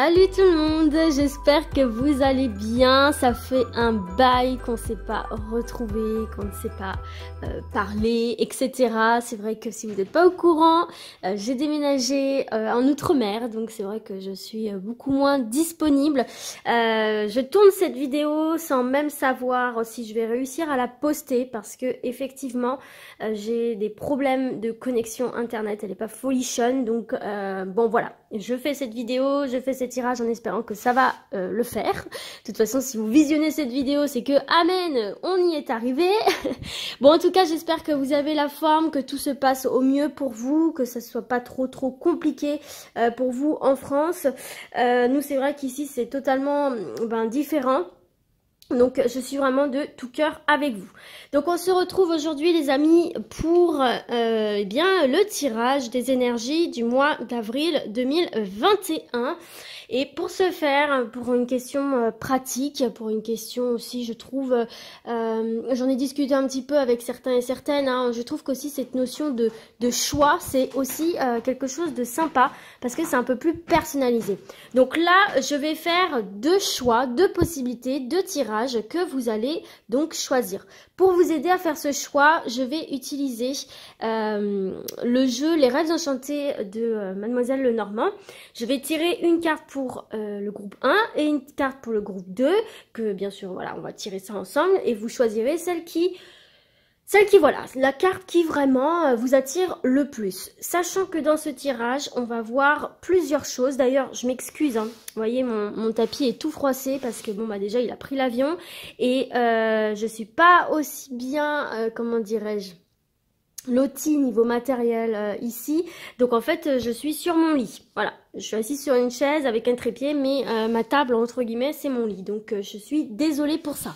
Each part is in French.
Salut tout le monde, j'espère que vous allez bien. Ça fait un bail qu'on ne s'est pas retrouvé, qu'on ne s'est pas parlé, etc. C'est vrai que si vous n'êtes pas au courant, j'ai déménagé en Outre-mer, donc c'est vrai que je suis beaucoup moins disponible. Je tourne cette vidéo sans même savoir si je vais réussir à la poster parce que effectivement j'ai des problèmes de connexion internet, elle n'est pas folichonne, donc bon voilà, je fais cette vidéo, je fais ces tirages en espérant que ça va le faire. De toute façon, si vous visionnez cette vidéo, c'est que amen, on y est arrivé. Bon, en tout cas, j'espère que vous avez la forme, que tout se passe au mieux pour vous, que ça soit pas trop compliqué pour vous en France. Nous, c'est vrai qu'ici, c'est totalement différent. Donc je suis vraiment de tout cœur avec vous. Donc on se retrouve aujourd'hui les amis pour eh bien le tirage des énergies du mois d'avril 2021. Et pour ce faire, pour une question pratique, pour une question aussi je trouve, j'en ai discuté un petit peu avec certains et certaines, hein, je trouve qu'aussi cette notion de choix c'est aussi quelque chose de sympa parce que c'est un peu plus personnalisé. Donc là je vais faire deux choix, deux possibilités, deux tirages que vous allez donc choisir. Pour vous aider à faire ce choix, je vais utiliser le jeu Les Rêves Enchantés de Mademoiselle Lenormand. Je vais tirer une carte pour le groupe 1 et une carte pour le groupe 2, que bien sûr, voilà, on va tirer ça ensemble et vous choisirez celle qui voilà, la carte qui vraiment vous attire le plus. Sachant que dans ce tirage, on va voir plusieurs choses. D'ailleurs, je m'excuse, hein. Vous voyez, mon tapis est tout froissé parce que bon, bah déjà, il a pris l'avion. Et je suis pas aussi bien, comment dirais-je, lotie niveau matériel ici. Donc en fait, je suis sur mon lit. Voilà, je suis assise sur une chaise avec un trépied, mais ma table, entre guillemets, c'est mon lit. Donc je suis désolée pour ça.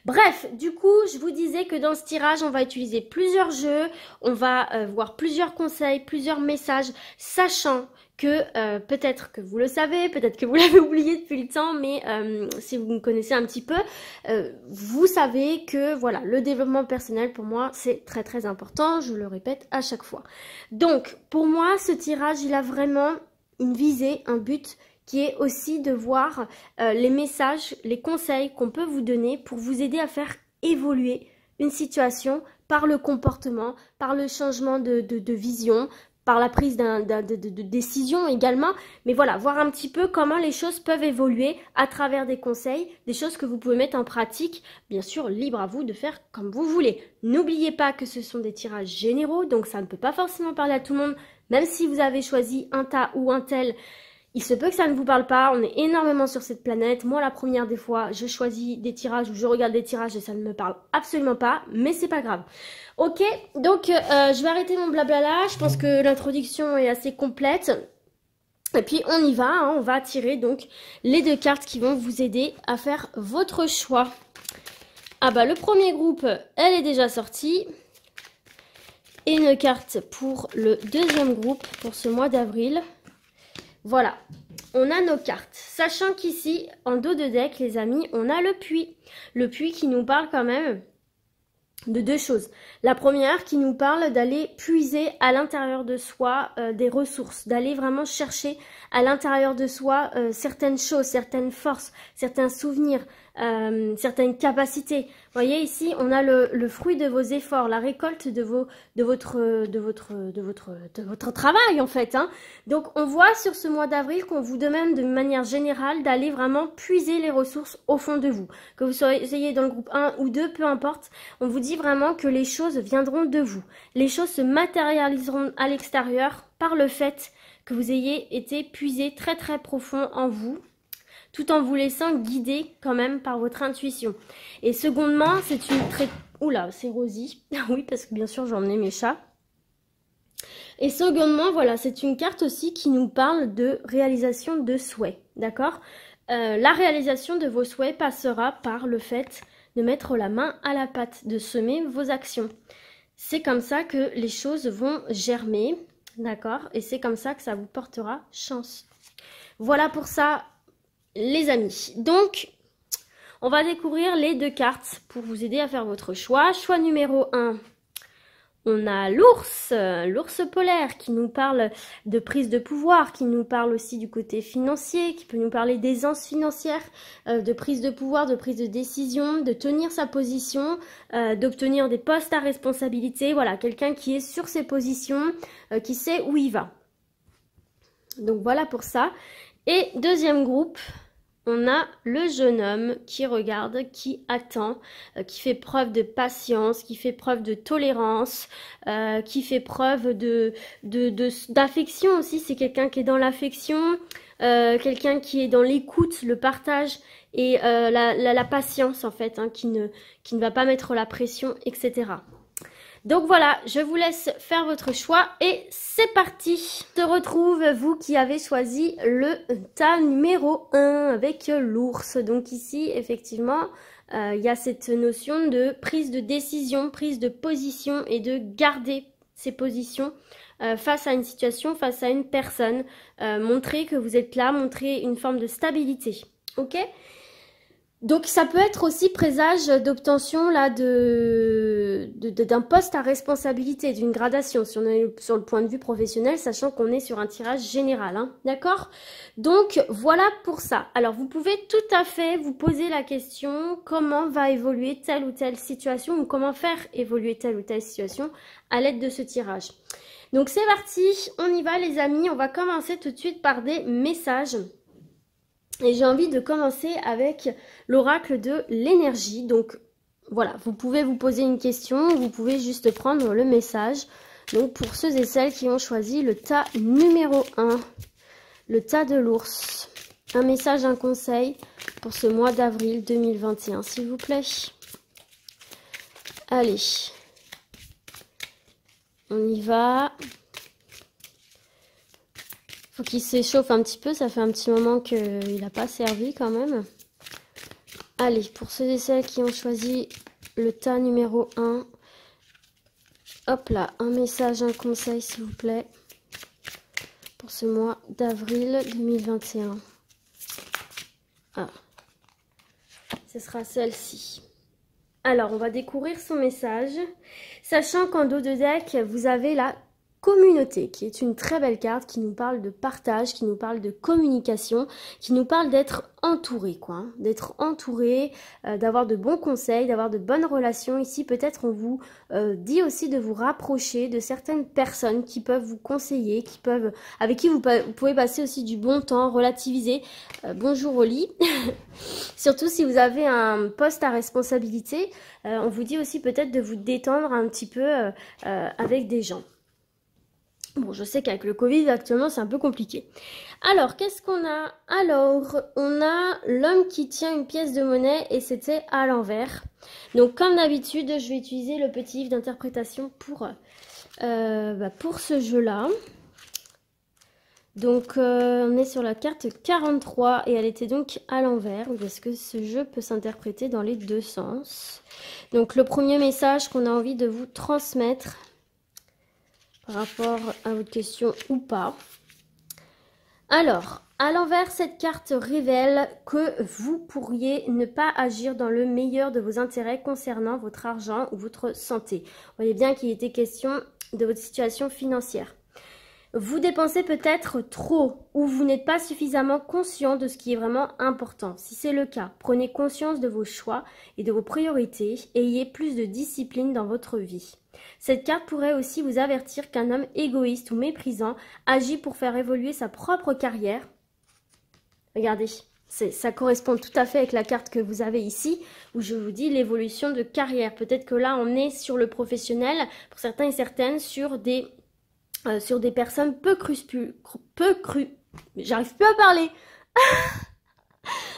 Bref, du coup, je vous disais que dans ce tirage, on va utiliser plusieurs jeux, on va voir plusieurs conseils, plusieurs messages, sachant que peut-être que vous le savez, peut-être que vous l'avez oublié depuis le temps, mais si vous me connaissez un petit peu, vous savez que voilà, le développement personnel pour moi, c'est très important, je le répète à chaque fois. Donc, pour moi, ce tirage, il a vraiment une visée, un but qui est aussi de voir les messages, les conseils qu'on peut vous donner pour vous aider à faire évoluer une situation par le comportement, par le changement de vision, par la prise de décision également. Mais voilà, voir un petit peu comment les choses peuvent évoluer à travers des conseils, des choses que vous pouvez mettre en pratique. Bien sûr, libre à vous de faire comme vous voulez. N'oubliez pas que ce sont des tirages généraux, donc ça ne peut pas forcément parler à tout le monde, même si vous avez choisi un tas ou un tel. Il se peut que ça ne vous parle pas, on est énormément sur cette planète. Moi, la première des fois, je choisis des tirages ou je regarde des tirages et ça ne me parle absolument pas, mais c'est pas grave. Ok, donc je vais arrêter mon blabla là, je pense que l'introduction est assez complète. Et puis on y va, hein, on va tirer donc les deux cartes qui vont vous aider à faire votre choix. Ah bah le premier groupe, elle est déjà sortie. Et une carte pour le deuxième groupe pour ce mois d'avril. Voilà, on a nos cartes. Sachant qu'ici, en dos de deck, les amis, on a le puits. Le puits qui nous parle quand même de deux choses. La première qui nous parle d'aller puiser à l'intérieur de soi des ressources, d'aller vraiment chercher à l'intérieur de soi certaines choses, certaines forces, certains souvenirs, certaines capacités. Vous voyez ici, on a le fruit de vos efforts, la récolte de votre travail en fait. Hein. Donc on voit sur ce mois d'avril qu'on vous demande de manière générale d'aller vraiment puiser les ressources au fond de vous. Que vous soyez dans le groupe 1 ou 2, peu importe, on vous dit vraiment que les choses viendront de vous. Les choses se matérialiseront à l'extérieur par le fait que vous ayez été puisé très profond en vous, tout en vous laissant guider quand même par votre intuition. Et secondement, c'est une très... Oula, c'est Rosie. Oui, parce que bien sûr, j'ai emmené mes chats. Et secondement, voilà, c'est une carte aussi qui nous parle de réalisation de souhaits, d'accord ? La réalisation de vos souhaits passera par le fait de mettre la main à la pâte, de semer vos actions. C'est comme ça que les choses vont germer, d'accord? Et c'est comme ça que ça vous portera chance. Voilà pour ça, les amis. Donc, on va découvrir les deux cartes pour vous aider à faire votre choix. Choix numéro 1, On a l'ours, l'ours polaire qui nous parle de prise de pouvoir, qui nous parle aussi du côté financier, qui peut nous parler d'aisance financière, de prise de pouvoir, de prise de décision, de tenir sa position, d'obtenir des postes à responsabilité. Voilà, quelqu'un qui est sur ses positions, qui sait où il va. Donc voilà pour ça. Et deuxième groupe, on a le jeune homme qui regarde, qui attend, qui fait preuve de patience, qui fait preuve de tolérance, qui fait preuve d'affection aussi. C'est quelqu'un qui est dans l'affection, quelqu'un qui est dans l'écoute, le partage et la patience en fait, hein, qui ne va pas mettre la pression, etc. Donc voilà, je vous laisse faire votre choix et c'est parti. Je te retrouve, vous qui avez choisi le tas numéro 1 avec l'ours. Donc ici, effectivement, il y a cette notion de prise de décision, prise de position et de garder ses positions face à une situation, face à une personne. Montrer que vous êtes là, montrer une forme de stabilité. Ok ? Donc ça peut être aussi présage d'obtention là d'un poste à responsabilité, d'une gradation, si on est sur le point de vue professionnel, sachant qu'on est sur un tirage général, hein, d'accord? Donc voilà pour ça. Alors vous pouvez tout à fait vous poser la question comment va évoluer telle ou telle situation ou comment faire évoluer telle ou telle situation à l'aide de ce tirage. Donc c'est parti, on y va les amis, on va commencer tout de suite par des messages. Et j'ai envie de commencer avec l'oracle de l'énergie. Donc voilà, vous pouvez vous poser une question, vous pouvez juste prendre le message. Donc pour ceux et celles qui ont choisi le tas numéro 1, le tas de l'ours. Un message, un conseil pour ce mois d'avril 2021, s'il vous plaît. Allez, on y va. Faut qu'il s'échauffe un petit peu, ça fait un petit moment qu'il n'a pas servi quand même. Allez, pour ceux et celles qui ont choisi le tas numéro 1, hop là, un message, un conseil s'il vous plaît, pour ce mois d'avril 2021. Ah, ce sera celle-ci. Alors, on va découvrir son message, sachant qu'en dos de deck, vous avez la communauté, qui est une très belle carte, qui nous parle de partage, qui nous parle de communication, qui nous parle d'être entouré, quoi, hein, d'être entouré, d'avoir de bons conseils, d'avoir de bonnes relations. Ici, peut-être on vous dit aussi de vous rapprocher de certaines personnes qui peuvent vous conseiller, avec qui vous pouvez passer aussi du bon temps, relativiser. Bonjour Oli. Surtout si vous avez un poste à responsabilité, on vous dit aussi peut-être de vous détendre un petit peu avec des gens. Bon, je sais qu'avec le Covid, actuellement, c'est un peu compliqué. Alors, qu'est-ce qu'on a? Alors, on a l'homme qui tient une pièce de monnaie et c'était à l'envers. Donc, comme d'habitude, je vais utiliser le petit livre d'interprétation pour ce jeu-là. Donc, on est sur la carte 43 et elle était donc à l'envers parce que ce jeu peut s'interpréter dans les deux sens. Donc, le premier message qu'on a envie de vous transmettre par rapport à votre question ou pas. Alors, à l'envers, cette carte révèle que vous pourriez ne pas agir dans le meilleur de vos intérêts concernant votre argent ou votre santé. Vous voyez bien qu'il était question de votre situation financière. Vous dépensez peut-être trop ou vous n'êtes pas suffisamment conscient de ce qui est vraiment important. Si c'est le cas, prenez conscience de vos choix et de vos priorités et ayez plus de discipline dans votre vie. Cette carte pourrait aussi vous avertir qu'un homme égoïste ou méprisant agit pour faire évoluer sa propre carrière. Regardez, ça correspond tout à fait avec la carte que vous avez ici, où je vous dis l'évolution de carrière. Peut-être que là, on est sur le professionnel, pour certains et certaines, sur des personnes j'arrive plus à parler.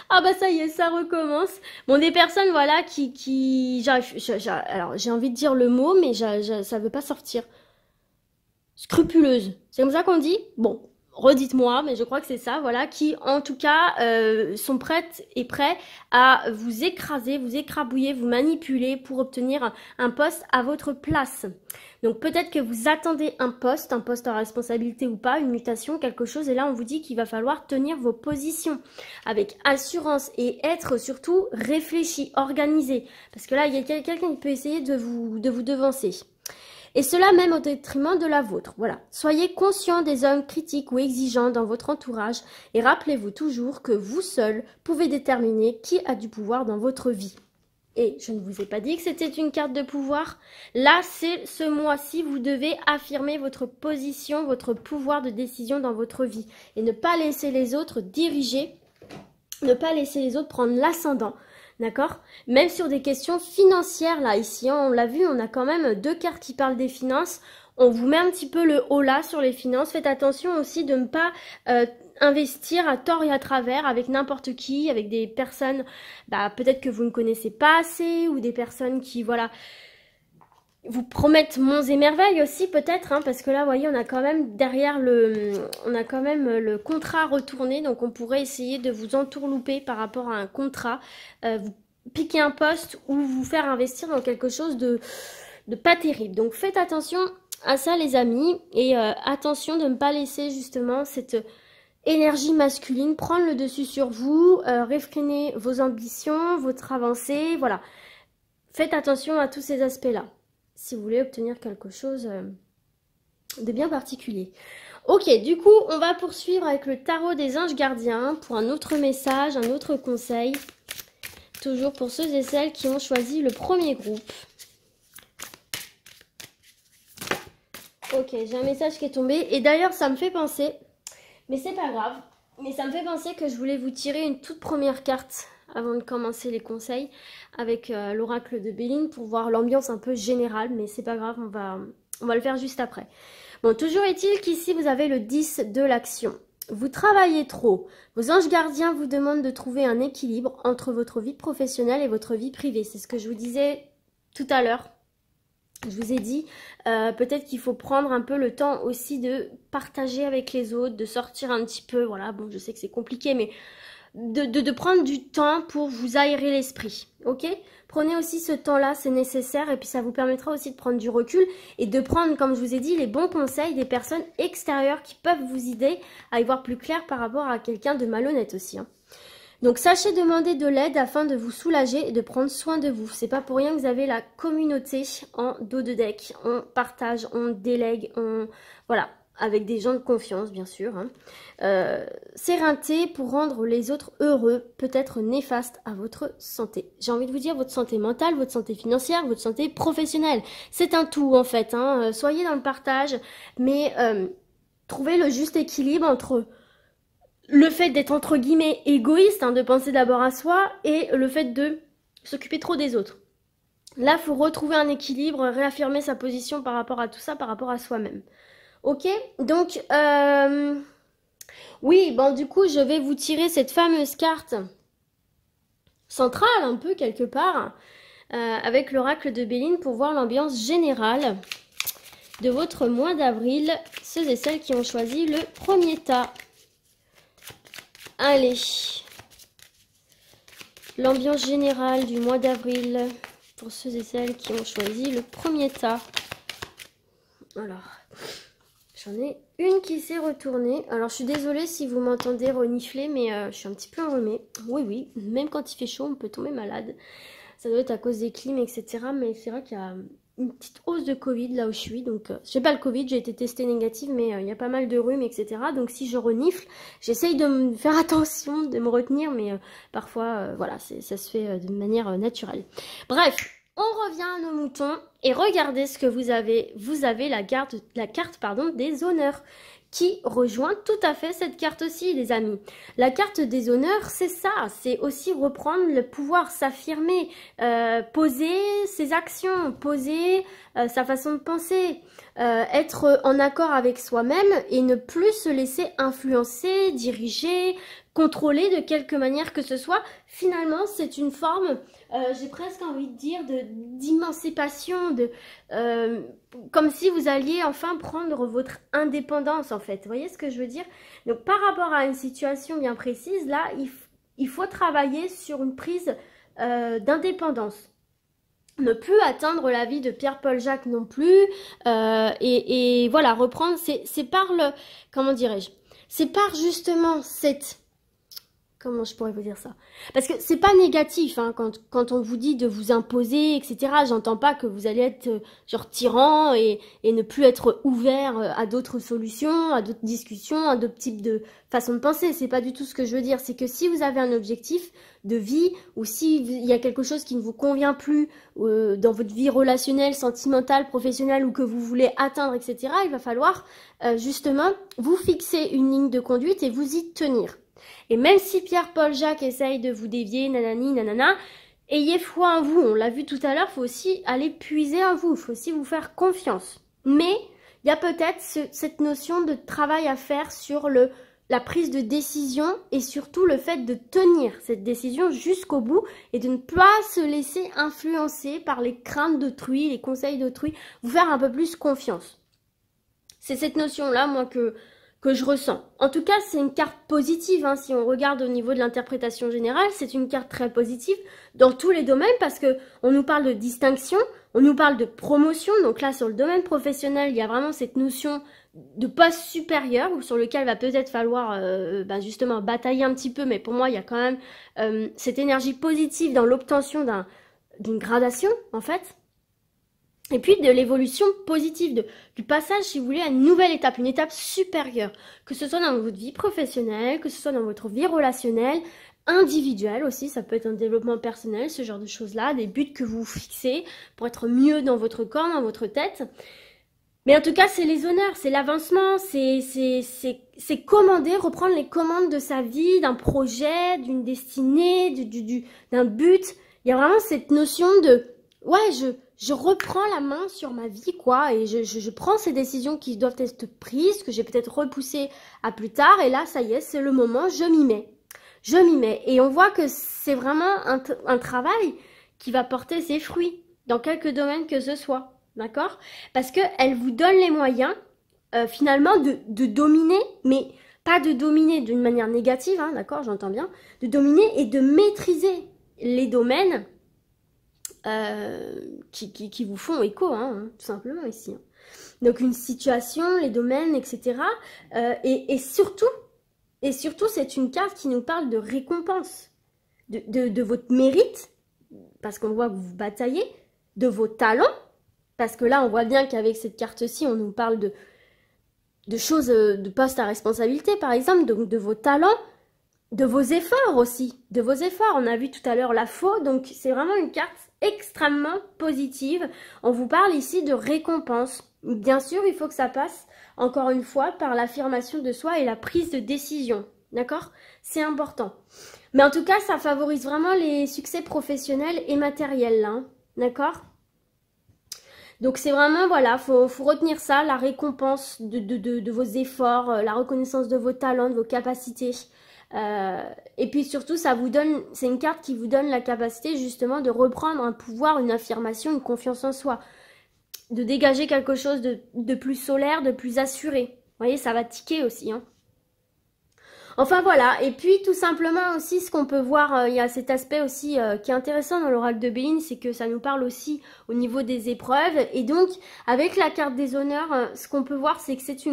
Ah bah ça y est, ça recommence. Bon, des personnes, voilà, alors j'ai envie de dire le mot, mais ça veut pas sortir. Scrupuleuses. C'est comme ça qu'on dit? Bon, redites-moi, mais je crois que c'est ça, voilà, qui en tout cas sont prêtes et prêts à vous écraser, vous écrabouiller, vous manipuler pour obtenir un poste à votre place. Donc peut-être que vous attendez un poste à responsabilité ou pas, une mutation, quelque chose, et là on vous dit qu'il va falloir tenir vos positions avec assurance et être surtout réfléchi, organisé. Parce que là, il y a quelqu'un qui peut essayer de vous devancer. et cela même au détriment de la vôtre. Voilà. Soyez conscient des hommes critiques ou exigeants dans votre entourage et rappelez-vous toujours que vous seul pouvez déterminer qui a du pouvoir dans votre vie. Et je ne vous ai pas dit que c'était une carte de pouvoir. Là, c'est ce mois-ci, vous devez affirmer votre position, votre pouvoir de décision dans votre vie. Et ne pas laisser les autres diriger, ne pas laisser les autres prendre l'ascendant. D'accord? Même sur des questions financières, là, ici, on l'a vu, on a quand même 2 cartes qui parlent des finances. On vous met un petit peu le haut là sur les finances. Faites attention aussi de ne pas investir à tort et à travers avec n'importe qui, avec des personnes peut-être que vous ne connaissez pas assez ou des personnes qui, voilà, vous promettent monts et merveilles aussi peut-être, hein, parce que là, vous voyez, on a quand même derrière le contrat retourné, donc on pourrait essayer de vous entourlouper par rapport à un contrat, vous piquer un poste ou vous faire investir dans quelque chose de pas terrible. Donc faites attention à ça les amis, et attention de ne pas laisser justement cette énergie masculine prendre le dessus sur vous, réfréner vos ambitions, votre avancée, voilà. Faites attention à tous ces aspects-là, si vous voulez obtenir quelque chose de bien particulier. Ok, du coup, on va poursuivre avec le tarot des anges gardiens pour un autre message, un autre conseil. Toujours pour ceux et celles qui ont choisi le premier groupe. Ok, j'ai un message qui est tombé. Et d'ailleurs, ça me fait penser, mais c'est pas grave, mais ça me fait penser que je voulais vous tirer une toute première carte avant de commencer les conseils avec l'oracle de Béline pour voir l'ambiance un peu générale, mais c'est pas grave, on va le faire juste après. Bon, toujours est-il qu'ici vous avez le 10 de l'action. Vous travaillez trop. Vos anges gardiens vous demandent de trouver un équilibre entre votre vie professionnelle et votre vie privée. C'est ce que je vous disais tout à l'heure. Je vous ai dit, peut-être qu'il faut prendre un peu le temps aussi de partager avec les autres, de sortir un petit peu. Voilà, bon, je sais que c'est compliqué, mais de prendre du temps pour vous aérer l'esprit, ok? Prenez aussi ce temps-là, c'est nécessaire, et puis ça vous permettra aussi de prendre du recul et de prendre, comme je vous ai dit, les bons conseils des personnes extérieures qui peuvent vous aider à y voir plus clair par rapport à quelqu'un de malhonnête aussi, hein. Donc sachez demander de l'aide afin de vous soulager et de prendre soin de vous. C'est pas pour rien que vous avez la communauté en dos de deck. On partage, on délègue, voilà, avec des gens de confiance bien sûr, hein. S'éreinter pour rendre les autres heureux peut être néfaste à votre santé. J'ai envie de vous dire votre santé mentale, votre santé financière, votre santé professionnelle. C'est un tout en fait, hein. Soyez dans le partage, mais trouvez le juste équilibre entre le fait d'être entre guillemets égoïste, hein, de penser d'abord à soi, et le fait de s'occuper trop des autres. Là, il faut retrouver un équilibre, réaffirmer sa position par rapport à tout ça, par rapport à soi-même. Ok, donc, oui, bon, du coup, je vais vous tirer cette fameuse carte centrale, un peu, quelque part, avec l'oracle de Béline pour voir l'ambiance générale de votre mois d'avril, ceux et celles qui ont choisi le premier tas. Allez, l'ambiance générale du mois d'avril pour ceux et celles qui ont choisi le premier tas. Alors, j'en ai une qui s'est retournée. Alors, je suis désolée si vous m'entendez renifler, mais je suis un petit peu enrhumée. Oui, oui, même quand il fait chaud, on peut tomber malade. Ça doit être à cause des clims, etc. Mais c'est vrai qu'il y a une petite hausse de Covid là où je suis. Donc, j'ai pas le Covid, j'ai été testée négative, mais il y a pas mal de rhume, etc. Donc, si je renifle, j'essaye de me faire attention, de me retenir, mais parfois, voilà, ça se fait de manière naturelle. Bref, on revient à nos moutons et regardez ce que vous avez. Vous avez la carte des honneurs qui rejoint tout à fait cette carte aussi, les amis. La carte des honneurs, c'est ça, c'est aussi reprendre le pouvoir, s'affirmer, poser ses actions, poser sa façon de penser, être en accord avec soi-même et ne plus se laisser influencer, diriger, contrôler de quelque manière que ce soit. Finalement, c'est une forme, j'ai presque envie de dire, d'émancipation, comme si vous alliez enfin prendre votre indépendance en fait. Vous voyez ce que je veux dire? Donc par rapport à une situation bien précise, là, il faut travailler sur une prise d'indépendance. Ne plus attendre l'avis de Pierre-Paul Jacques non plus. Et voilà, reprendre, c'est par le, comment dirais-je? C'est par justement cette... comment je pourrais vous dire ça? Parce que c'est pas négatif, hein, quand on vous dit de vous imposer, etc. J'entends pas que vous allez être genre tyran et ne plus être ouvert à d'autres solutions, à d'autres discussions, à d'autres types de façons de penser. C'est pas du tout ce que je veux dire. C'est que si vous avez un objectif de vie ou si il y a quelque chose qui ne vous convient plus dans votre vie relationnelle, sentimentale, professionnelle ou que vous voulez atteindre, etc., il va falloir justement vous fixer une ligne de conduite et vous y tenir. Et même si Pierre, Paul, Jacques essaye de vous dévier, nanani, nanana, ayez foi en vous. On l'a vu tout à l'heure, il faut aussi aller puiser en vous. Il faut aussi vous faire confiance. Mais il y a peut-être cette notion de travail à faire sur la prise de décision et surtout le fait de tenir cette décision jusqu'au bout et de ne pas se laisser influencer par les craintes d'autrui, les conseils d'autrui, vous faire un peu plus confiance. C'est cette notion-là, moi, que je ressens. En tout cas, c'est une carte positive, hein. Si on regarde au niveau de l'interprétation générale, c'est une carte très positive dans tous les domaines parce que on nous parle de distinction, on nous parle de promotion. Donc là, sur le domaine professionnel, il y a vraiment cette notion de poste supérieur ou sur lequel va peut-être falloir justement batailler un petit peu. Mais pour moi, il y a quand même cette énergie positive dans l'obtention d'une gradation, en fait. Et puis de l'évolution positive, du passage, si vous voulez, à une nouvelle étape, une étape supérieure. Que ce soit dans votre vie professionnelle, que ce soit dans votre vie relationnelle, individuelle aussi, ça peut être un développement personnel, ce genre de choses-là, des buts que vous fixez pour être mieux dans votre corps, dans votre tête. Mais en tout cas, c'est les honneurs, c'est l'avancement, c'est commander, reprendre les commandes de sa vie, d'un projet, d'une destinée, d'un but. Il y a vraiment cette notion de, ouais, je reprends la main sur ma vie, quoi, et je prends ces décisions qui doivent être prises, que j'ai peut-être repoussées à plus tard, et là, ça y est, c'est le moment, je m'y mets. Je m'y mets. Et on voit que c'est vraiment un travail qui va porter ses fruits, dans quelque domaine que ce soit, d'accord? Parce qu'elle vous donne les moyens, finalement, de dominer, mais pas de dominer d'une manière négative, hein, d'accord, j'entends bien, de dominer et de maîtriser les domaines qui vous font écho, hein, tout simplement ici. Hein. Donc une situation, les domaines, etc. Et surtout, c'est une carte qui nous parle de récompense, de votre mérite, parce qu'on voit que vous bataillez, de vos talents, parce que là, on voit bien qu'avec cette carte-ci, on nous parle de choses, de postes à responsabilité, par exemple, donc de vos talents, de vos efforts aussi, de vos efforts. On a vu tout à l'heure la faux, donc c'est vraiment une carte extrêmement positive. On vous parle ici de récompense. Bien sûr, il faut que ça passe, encore une fois, par l'affirmation de soi et la prise de décision. D'accord? C'est important. Mais en tout cas, ça favorise vraiment les succès professionnels et matériels, là. Hein. D'accord? Donc c'est vraiment, voilà, faut retenir ça, la récompense de vos efforts, la reconnaissance de vos talents, de vos capacités. Et puis surtout, ça vous donne, c'est une carte qui vous donne la capacité justement de reprendre un pouvoir, une affirmation, une confiance en soi. De dégager quelque chose de plus solaire, de plus assuré. Vous voyez, ça va tiquer aussi, hein. Enfin voilà, et puis tout simplement aussi ce qu'on peut voir, il y a cet aspect aussi qui est intéressant dans l'oracle de Béline, c'est que ça nous parle aussi au niveau des épreuves. Et donc avec la carte des honneurs, ce qu'on peut voir c'est que c'est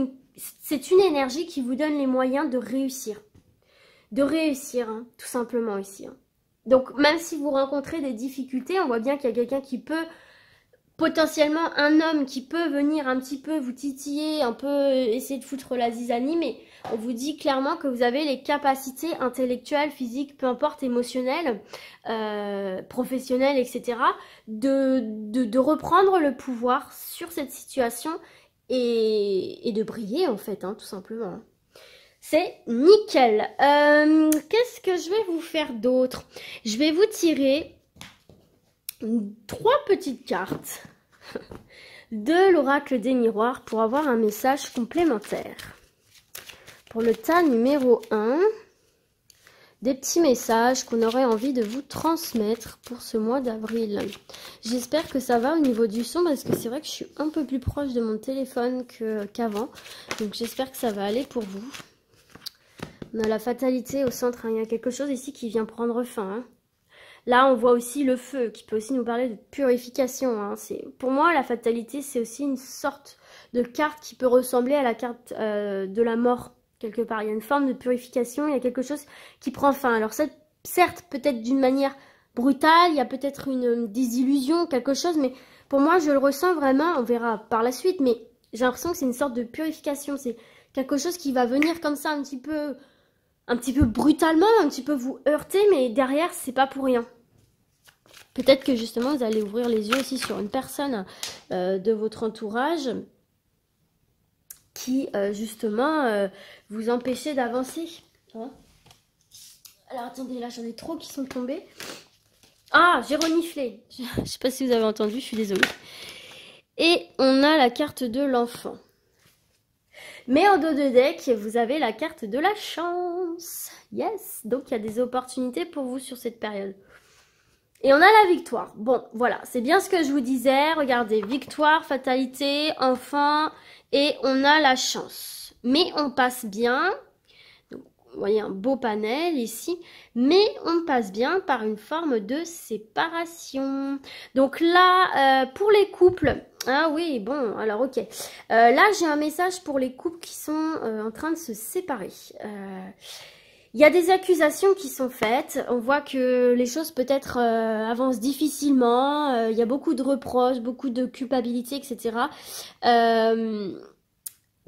une énergie qui vous donne les moyens de réussir. De réussir, hein, tout simplement ici. Hein. Donc même si vous rencontrez des difficultés, on voit bien qu'il y a quelqu'un qui peut, potentiellement un homme qui peut venir un petit peu vous titiller, un peu essayer de foutre la zizanie, mais on vous dit clairement que vous avez les capacités intellectuelles, physiques, peu importe, émotionnelles, professionnelles, etc. de reprendre le pouvoir sur cette situation et de briller en fait, hein, tout simplement. C'est nickel. Qu'est-ce que je vais vous faire d'autre? Je vais vous tirer 3 petites cartes de l'oracle des miroirs pour avoir un message complémentaire. Pour le tas numéro 1, des petits messages qu'on aurait envie de vous transmettre pour ce mois d'avril. J'espère que ça va au niveau du son parce que c'est vrai que je suis un peu plus proche de mon téléphone qu'avant. Donc j'espère que ça va aller pour vous. On a la fatalité au centre, hein. Il y a quelque chose ici qui vient prendre fin. Hein. Là, on voit aussi le feu qui peut aussi nous parler de purification. Hein. Pour moi, la fatalité, c'est aussi une sorte de carte qui peut ressembler à la carte de la mort quelque part. Il y a une forme de purification, il y a quelque chose qui prend fin. Alors certes, peut-être d'une manière brutale, il y a peut-être une désillusion, quelque chose, mais pour moi, je le ressens vraiment, on verra par la suite, mais j'ai l'impression que c'est une sorte de purification, c'est quelque chose qui va venir comme ça un petit peu brutalement, un petit peu vous heurter, mais derrière, c'est pas pour rien. Peut-être que justement, vous allez ouvrir les yeux aussi sur une personne de votre entourage qui, justement, vous empêchait d'avancer. Hein? Alors, attendez, là, j'en ai trop qui sont tombés. Ah, j'ai reniflé. Je ne sais pas si vous avez entendu, je suis désolée. Et on a la carte de l'enfant. Mais en dos de deck, vous avez la carte de la chance. Yes, donc il y a des opportunités pour vous sur cette période. Et on a la victoire. Bon, voilà, c'est bien ce que je vous disais. Regardez, victoire, fatalité, enfant, et on a la chance. Mais on passe bien. Donc, vous voyez un beau panel ici. Mais on passe bien par une forme de séparation. Donc là, pour les couples... Ah oui, bon, alors ok. Là, j'ai un message pour les couples qui sont en train de se séparer. Il y a des accusations qui sont faites. On voit que les choses peut-être avancent difficilement. Il y a beaucoup de reproches, beaucoup de culpabilité, etc.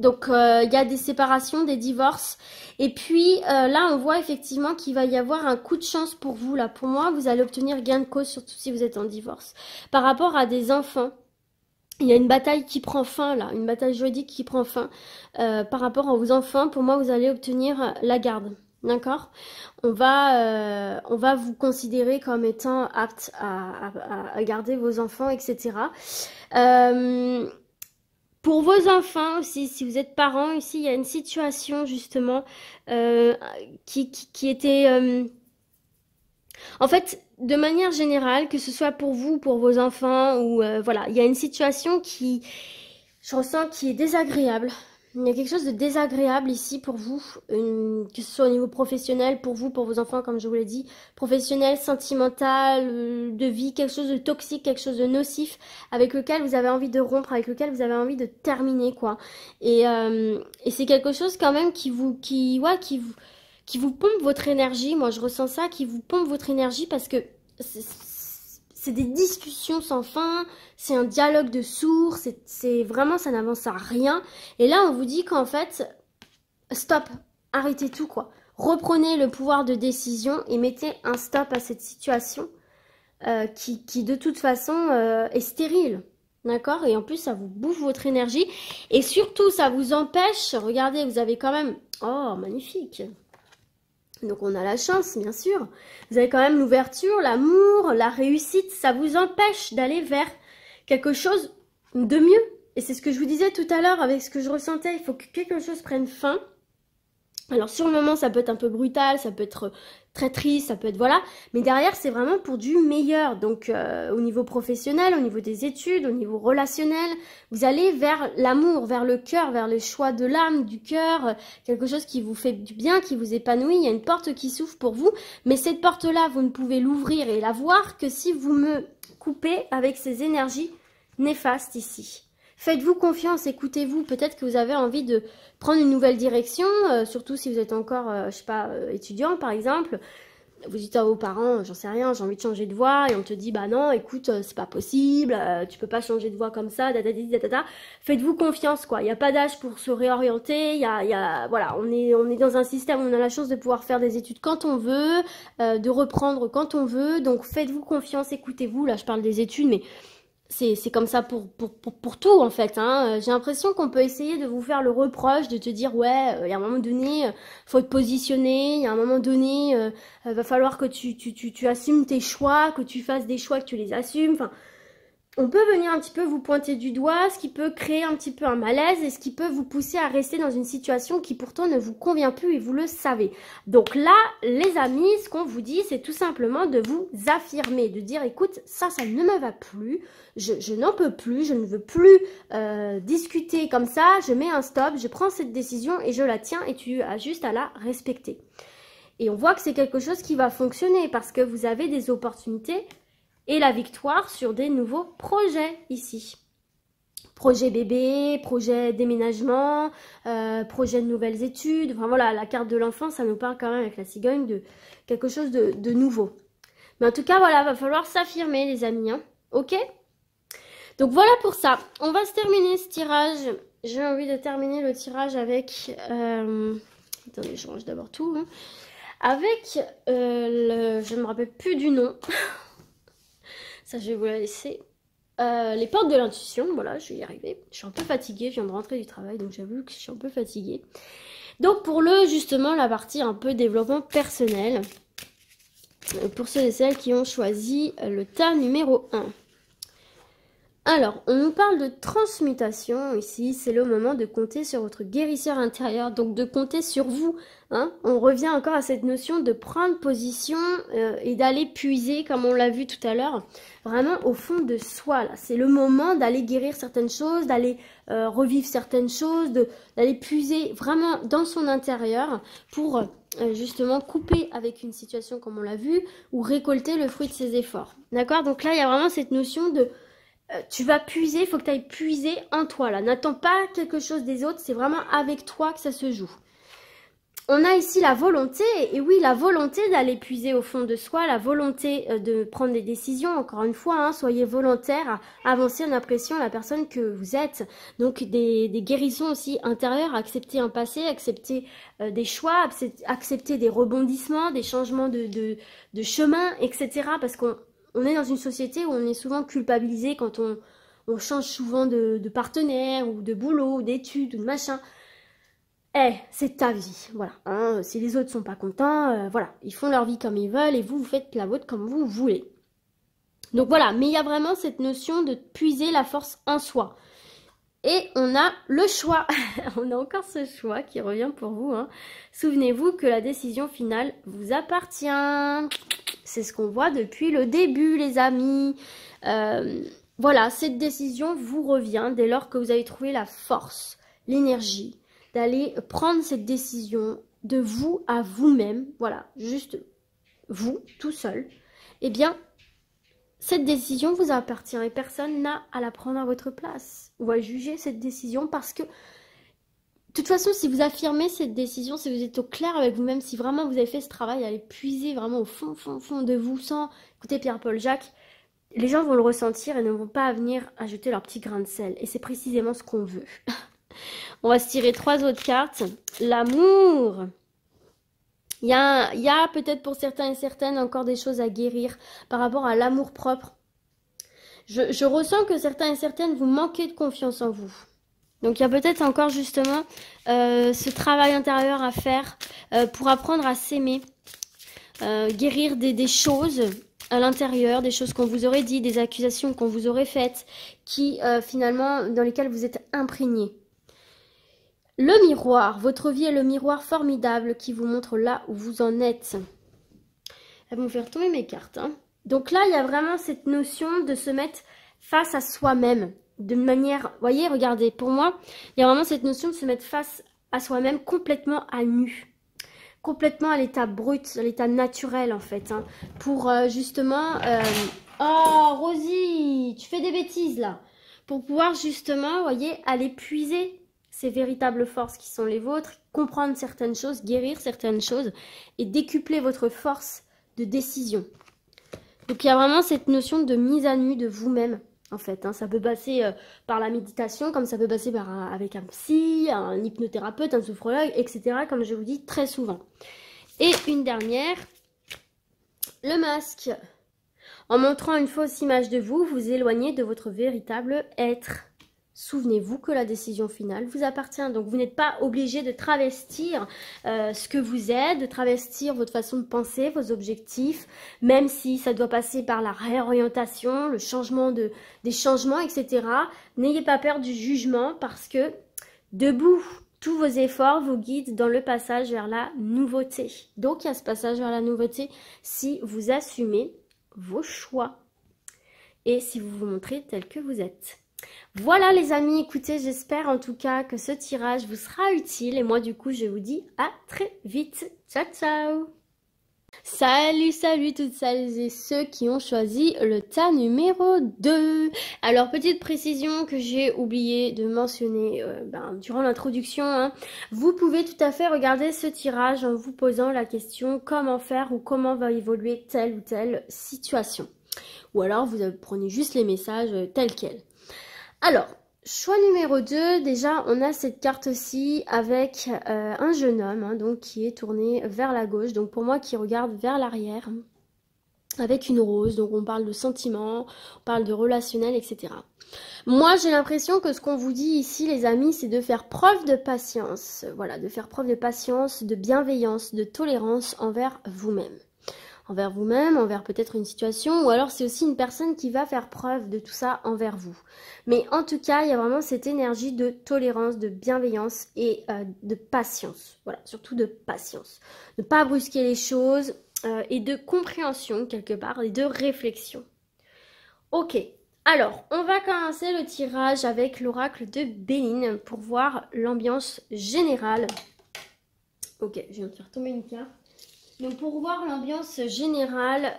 Donc, il y a des séparations, des divorces. Et puis, là, on voit effectivement qu'il va y avoir un coup de chance pour vous. Là, pour moi, vous allez obtenir gain de cause, surtout si vous êtes en divorce. Par rapport à des enfants. Il y a une bataille qui prend fin là, une bataille juridique qui prend fin par rapport à vos enfants. Pour moi, vous allez obtenir la garde, d'accord? On va vous considérer comme étant apte à garder vos enfants, etc. Pour vos enfants aussi, si vous êtes parents, ici, il y a une situation justement qui était... En fait, de manière générale, que ce soit pour vous, pour vos enfants, ou voilà, il y a une situation je ressens, qui est désagréable. Il y a quelque chose de désagréable ici pour vous, que ce soit au niveau professionnel, pour vous, pour vos enfants, comme je vous l'ai dit, professionnel, sentimental, de vie, quelque chose de toxique, quelque chose de nocif, avec lequel vous avez envie de rompre, avec lequel vous avez envie de terminer, quoi. Et c'est quelque chose quand même qui vous pompe votre énergie. Moi, je ressens ça, qui vous pompe votre énergie parce que c'est des discussions sans fin, c'est un dialogue de sourds, c'est vraiment, ça n'avance à rien. Et là, on vous dit qu'en fait, stop, arrêtez tout, quoi. Reprenez le pouvoir de décision et mettez un stop à cette situation qui de toute façon, est stérile. D'accord? Et en plus, ça vous bouffe votre énergie. Et surtout, ça vous empêche, regardez, vous avez quand même... Oh, magnifique! Donc on a la chance, bien sûr. Vous avez quand même l'ouverture, l'amour, la réussite. Ça vous empêche d'aller vers quelque chose de mieux. Et c'est ce que je vous disais tout à l'heure avec ce que je ressentais. Il faut que quelque chose prenne fin. Alors sur le moment, ça peut être un peu brutal, ça peut être très triste, ça peut être voilà. Mais derrière, c'est vraiment pour du meilleur. Donc au niveau professionnel, au niveau des études, au niveau relationnel, vous allez vers l'amour, vers le cœur, vers le choix de l'âme, du cœur, quelque chose qui vous fait du bien, qui vous épanouit. Il y a une porte qui s'ouvre pour vous. Mais cette porte-là, vous ne pouvez l'ouvrir et la voir que si vous me coupez avec ces énergies néfastes ici. Faites-vous confiance, écoutez-vous. Peut-être que vous avez envie de prendre une nouvelle direction, surtout si vous êtes encore, je sais pas, étudiant par exemple. Vous dites à vos parents, j'en sais rien, j'ai envie de changer de voie, et on te dit, bah non, écoute, c'est pas possible, tu peux pas changer de voie comme ça, dadadidadada. Faites-vous confiance, quoi. Il n'y a pas d'âge pour se réorienter, voilà, on est dans un système où on a la chance de pouvoir faire des études quand on veut, de reprendre quand on veut, donc faites-vous confiance, écoutez-vous. Là, je parle des études, mais c'est comme ça pour tout en fait, hein. J'ai l'impression qu'on peut essayer de vous faire le reproche, de te dire ouais, il y a un moment donné, faut te positionner, il y a un moment donné, va falloir que tu assumes tes choix, que tu fasses des choix, que tu les assumes, enfin... On peut venir un petit peu vous pointer du doigt, ce qui peut créer un petit peu un malaise et ce qui peut vous pousser à rester dans une situation qui pourtant ne vous convient plus et vous le savez. Donc là, les amis, ce qu'on vous dit, c'est tout simplement de vous affirmer, de dire écoute, ça ne me va plus, je n'en peux plus, je ne veux plus discuter comme ça, je mets un stop, je prends cette décision et je la tiens et tu as juste à la respecter. Et on voit que c'est quelque chose qui va fonctionner parce que vous avez des opportunités et la victoire sur des nouveaux projets ici. projet bébé, projet déménagement, projet de nouvelles études. Enfin voilà, la carte de l'enfant, ça nous parle quand même avec la cigogne de quelque chose de nouveau. Mais en tout cas, voilà, va falloir s'affirmer les amis, hein. Ok? Donc voilà pour ça. On va se terminer ce tirage. J'ai envie de terminer le tirage avec... Attendez, je range d'abord tout. Hein. Avec je ne me rappelle plus du nom. Ça, je vais vous la laisser. Les portes de l'intuition. Voilà, je vais y arriver. Je suis un peu fatiguée. Je viens de rentrer du travail, donc j'avoue que je suis un peu fatiguée. Donc pour justement, la partie un peu développement personnel. Pour ceux et celles qui ont choisi le tas numéro 1. Alors, on nous parle de transmutation ici, c'est le moment de compter sur votre guérisseur intérieur, donc de compter sur vous. Hein. On revient encore à cette notion de prendre position et d'aller puiser, comme on l'a vu tout à l'heure, vraiment au fond de soi. C'est le moment d'aller guérir certaines choses, d'aller revivre certaines choses, d'aller puiser vraiment dans son intérieur pour justement couper avec une situation comme on l'a vu ou récolter le fruit de ses efforts. D'accord? Donc là, il y a vraiment cette notion de... tu vas puiser, il faut que tu ailles puiser en toi là. N'attends pas quelque chose des autres, c'est vraiment avec toi que ça se joue. On a ici la volonté, et oui, la volonté d'aller puiser au fond de soi, la volonté de prendre des décisions, encore une fois, hein, soyez volontaire à avancer en appréciant la personne que vous êtes. Donc des guérisons aussi intérieures, accepter un passé, accepter des choix, accepter des rebondissements, des changements de chemin, etc. Parce qu'on est dans une société où on est souvent culpabilisé quand on change souvent de partenaire ou de boulot, ou d'études ou de machin. C'est ta vie, voilà. Hein, si les autres sont pas contents, voilà. Ils font leur vie comme ils veulent et vous faites la vôtre comme vous voulez. Donc voilà, mais il y a vraiment cette notion de puiser la force en soi. Et on a le choix. On a encore ce choix qui revient pour vous. Hein. Souvenez-vous que la décision finale vous appartient. C'est ce qu'on voit depuis le début, les amis. Voilà, cette décision vous revient dès lors que vous avez trouvé la force, l'énergie, d'aller prendre cette décision de vous à vous-même. Voilà, juste vous, tout seul. Eh bien, cette décision vous appartient et personne n'a à la prendre à votre place ou à juger cette décision parce que, de toute façon, si vous affirmez cette décision, si vous êtes au clair avec vous-même, si vraiment vous avez fait ce travail, allez puiser vraiment au fond de vous sans écouter Pierre-Paul Jacques, les gens vont le ressentir et ne vont pas venir ajouter leur petit grain de sel. Et c'est précisément ce qu'on veut. On va se tirer 3 autres cartes. L'amour. Il y a peut-être pour certains et certaines encore des choses à guérir par rapport à l'amour propre. Je ressens que certains et certaines vous manquez de confiance en vous. Donc il y a peut-être encore justement ce travail intérieur à faire pour apprendre à s'aimer. Guérir des choses à l'intérieur, des choses qu'on vous aurait dit, des accusations qu'on vous aurait faites, qui finalement dans lesquelles vous êtes imprégné. Le miroir, votre vie est le miroir formidable qui vous montre là où vous en êtes. Elles vont faire tomber mes cartes. Hein. Donc là, il y a vraiment cette notion de se mettre face à soi-même. De manière, vous voyez, regardez, pour moi, il y a vraiment cette notion de se mettre face à soi-même complètement à nu. Complètement à l'état brut, à l'état naturel en fait. Hein, pour justement... Oh, Rosie, tu fais des bêtises là. Pour pouvoir justement, vous voyez, aller puiser ces véritables forces qui sont les vôtres, comprendre certaines choses, guérir certaines choses et décupler votre force de décision. Donc il y a vraiment cette notion de mise à nu de vous-même en fait. Hein. Ça peut passer par la méditation, comme ça peut passer avec un psy, un hypnothérapeute, un sophrologue, etc. Comme je vous dis très souvent. Et une dernière, le masque. En montrant une fausse image de vous, vous éloignez de votre véritable être. Souvenez-vous que la décision finale vous appartient. Donc, vous n'êtes pas obligé de travestir ce que vous êtes, de travestir votre façon de penser, vos objectifs, même si ça doit passer par la réorientation, le changement des changements, etc. N'ayez pas peur du jugement parce que, debout, tous vos efforts vous guident dans le passage vers la nouveauté. Donc, il y a ce passage vers la nouveauté si vous assumez vos choix et si vous vous montrez tel que vous êtes. Voilà les amis, écoutez, j'espère en tout cas que ce tirage vous sera utile et moi du coup je vous dis à très vite. Ciao ciao. Salut, salut toutes celles et ceux qui ont choisi le tas numéro 2. Alors, petite précision que j'ai oublié de mentionner durant l'introduction, hein. Vous pouvez tout à fait regarder ce tirage en vous posant la question comment faire ou comment va évoluer telle ou telle situation. Ou alors, vous prenez juste les messages tels quels. Alors, choix numéro 2, déjà on a cette carte-ci avec un jeune homme hein, donc qui est tourné vers la gauche, donc pour moi qui regarde vers l'arrière, avec une rose, donc on parle de sentiments, on parle de relationnel, etc. Moi j'ai l'impression que ce qu'on vous dit ici les amis, c'est de faire preuve de patience, voilà, de faire preuve de patience, de bienveillance, de tolérance envers vous-même. Envers vous-même, envers peut-être une situation, ou alors c'est aussi une personne qui va faire preuve de tout ça envers vous. Mais en tout cas, il y a vraiment cette énergie de tolérance, de bienveillance et de patience. Voilà, surtout de patience. Ne pas brusquer les choses et de compréhension quelque part et de réflexion. Ok, alors on va commencer le tirage avec l'oracle de Béline pour voir l'ambiance générale. Ok, je viens de faire tomber une carte. Donc pour voir l'ambiance générale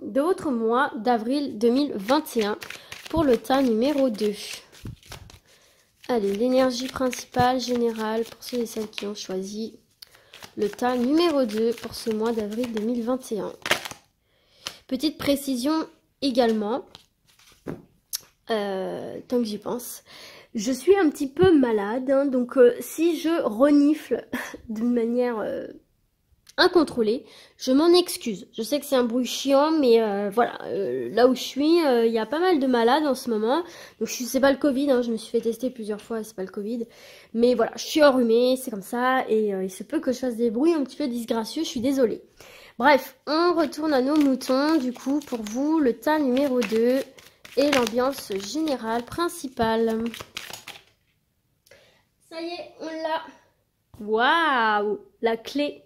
de votre mois d'avril 2021 pour le tas numéro 2. Allez, l'énergie principale générale pour ceux et celles qui ont choisi le tas numéro 2 pour ce mois d'avril 2021. Petite précision également, tant que j'y pense. Je suis un petit peu malade, hein, donc si je renifle d'une manière... incontrôlé, je m'en excuse. Je sais que c'est un bruit chiant, mais voilà, là où je suis, il y a pas mal de malades en ce moment. Donc c'est pas le Covid, hein, je me suis fait tester plusieurs fois, c'est pas le Covid. Mais voilà, je suis enrhumée, c'est comme ça, et il se peut que je fasse des bruits un petit peu disgracieux, je suis désolée. Bref, on retourne à nos moutons, du coup, pour vous, le tas numéro 2 et l'ambiance générale principale. Ça y est, on l'a. Waouh, la clé.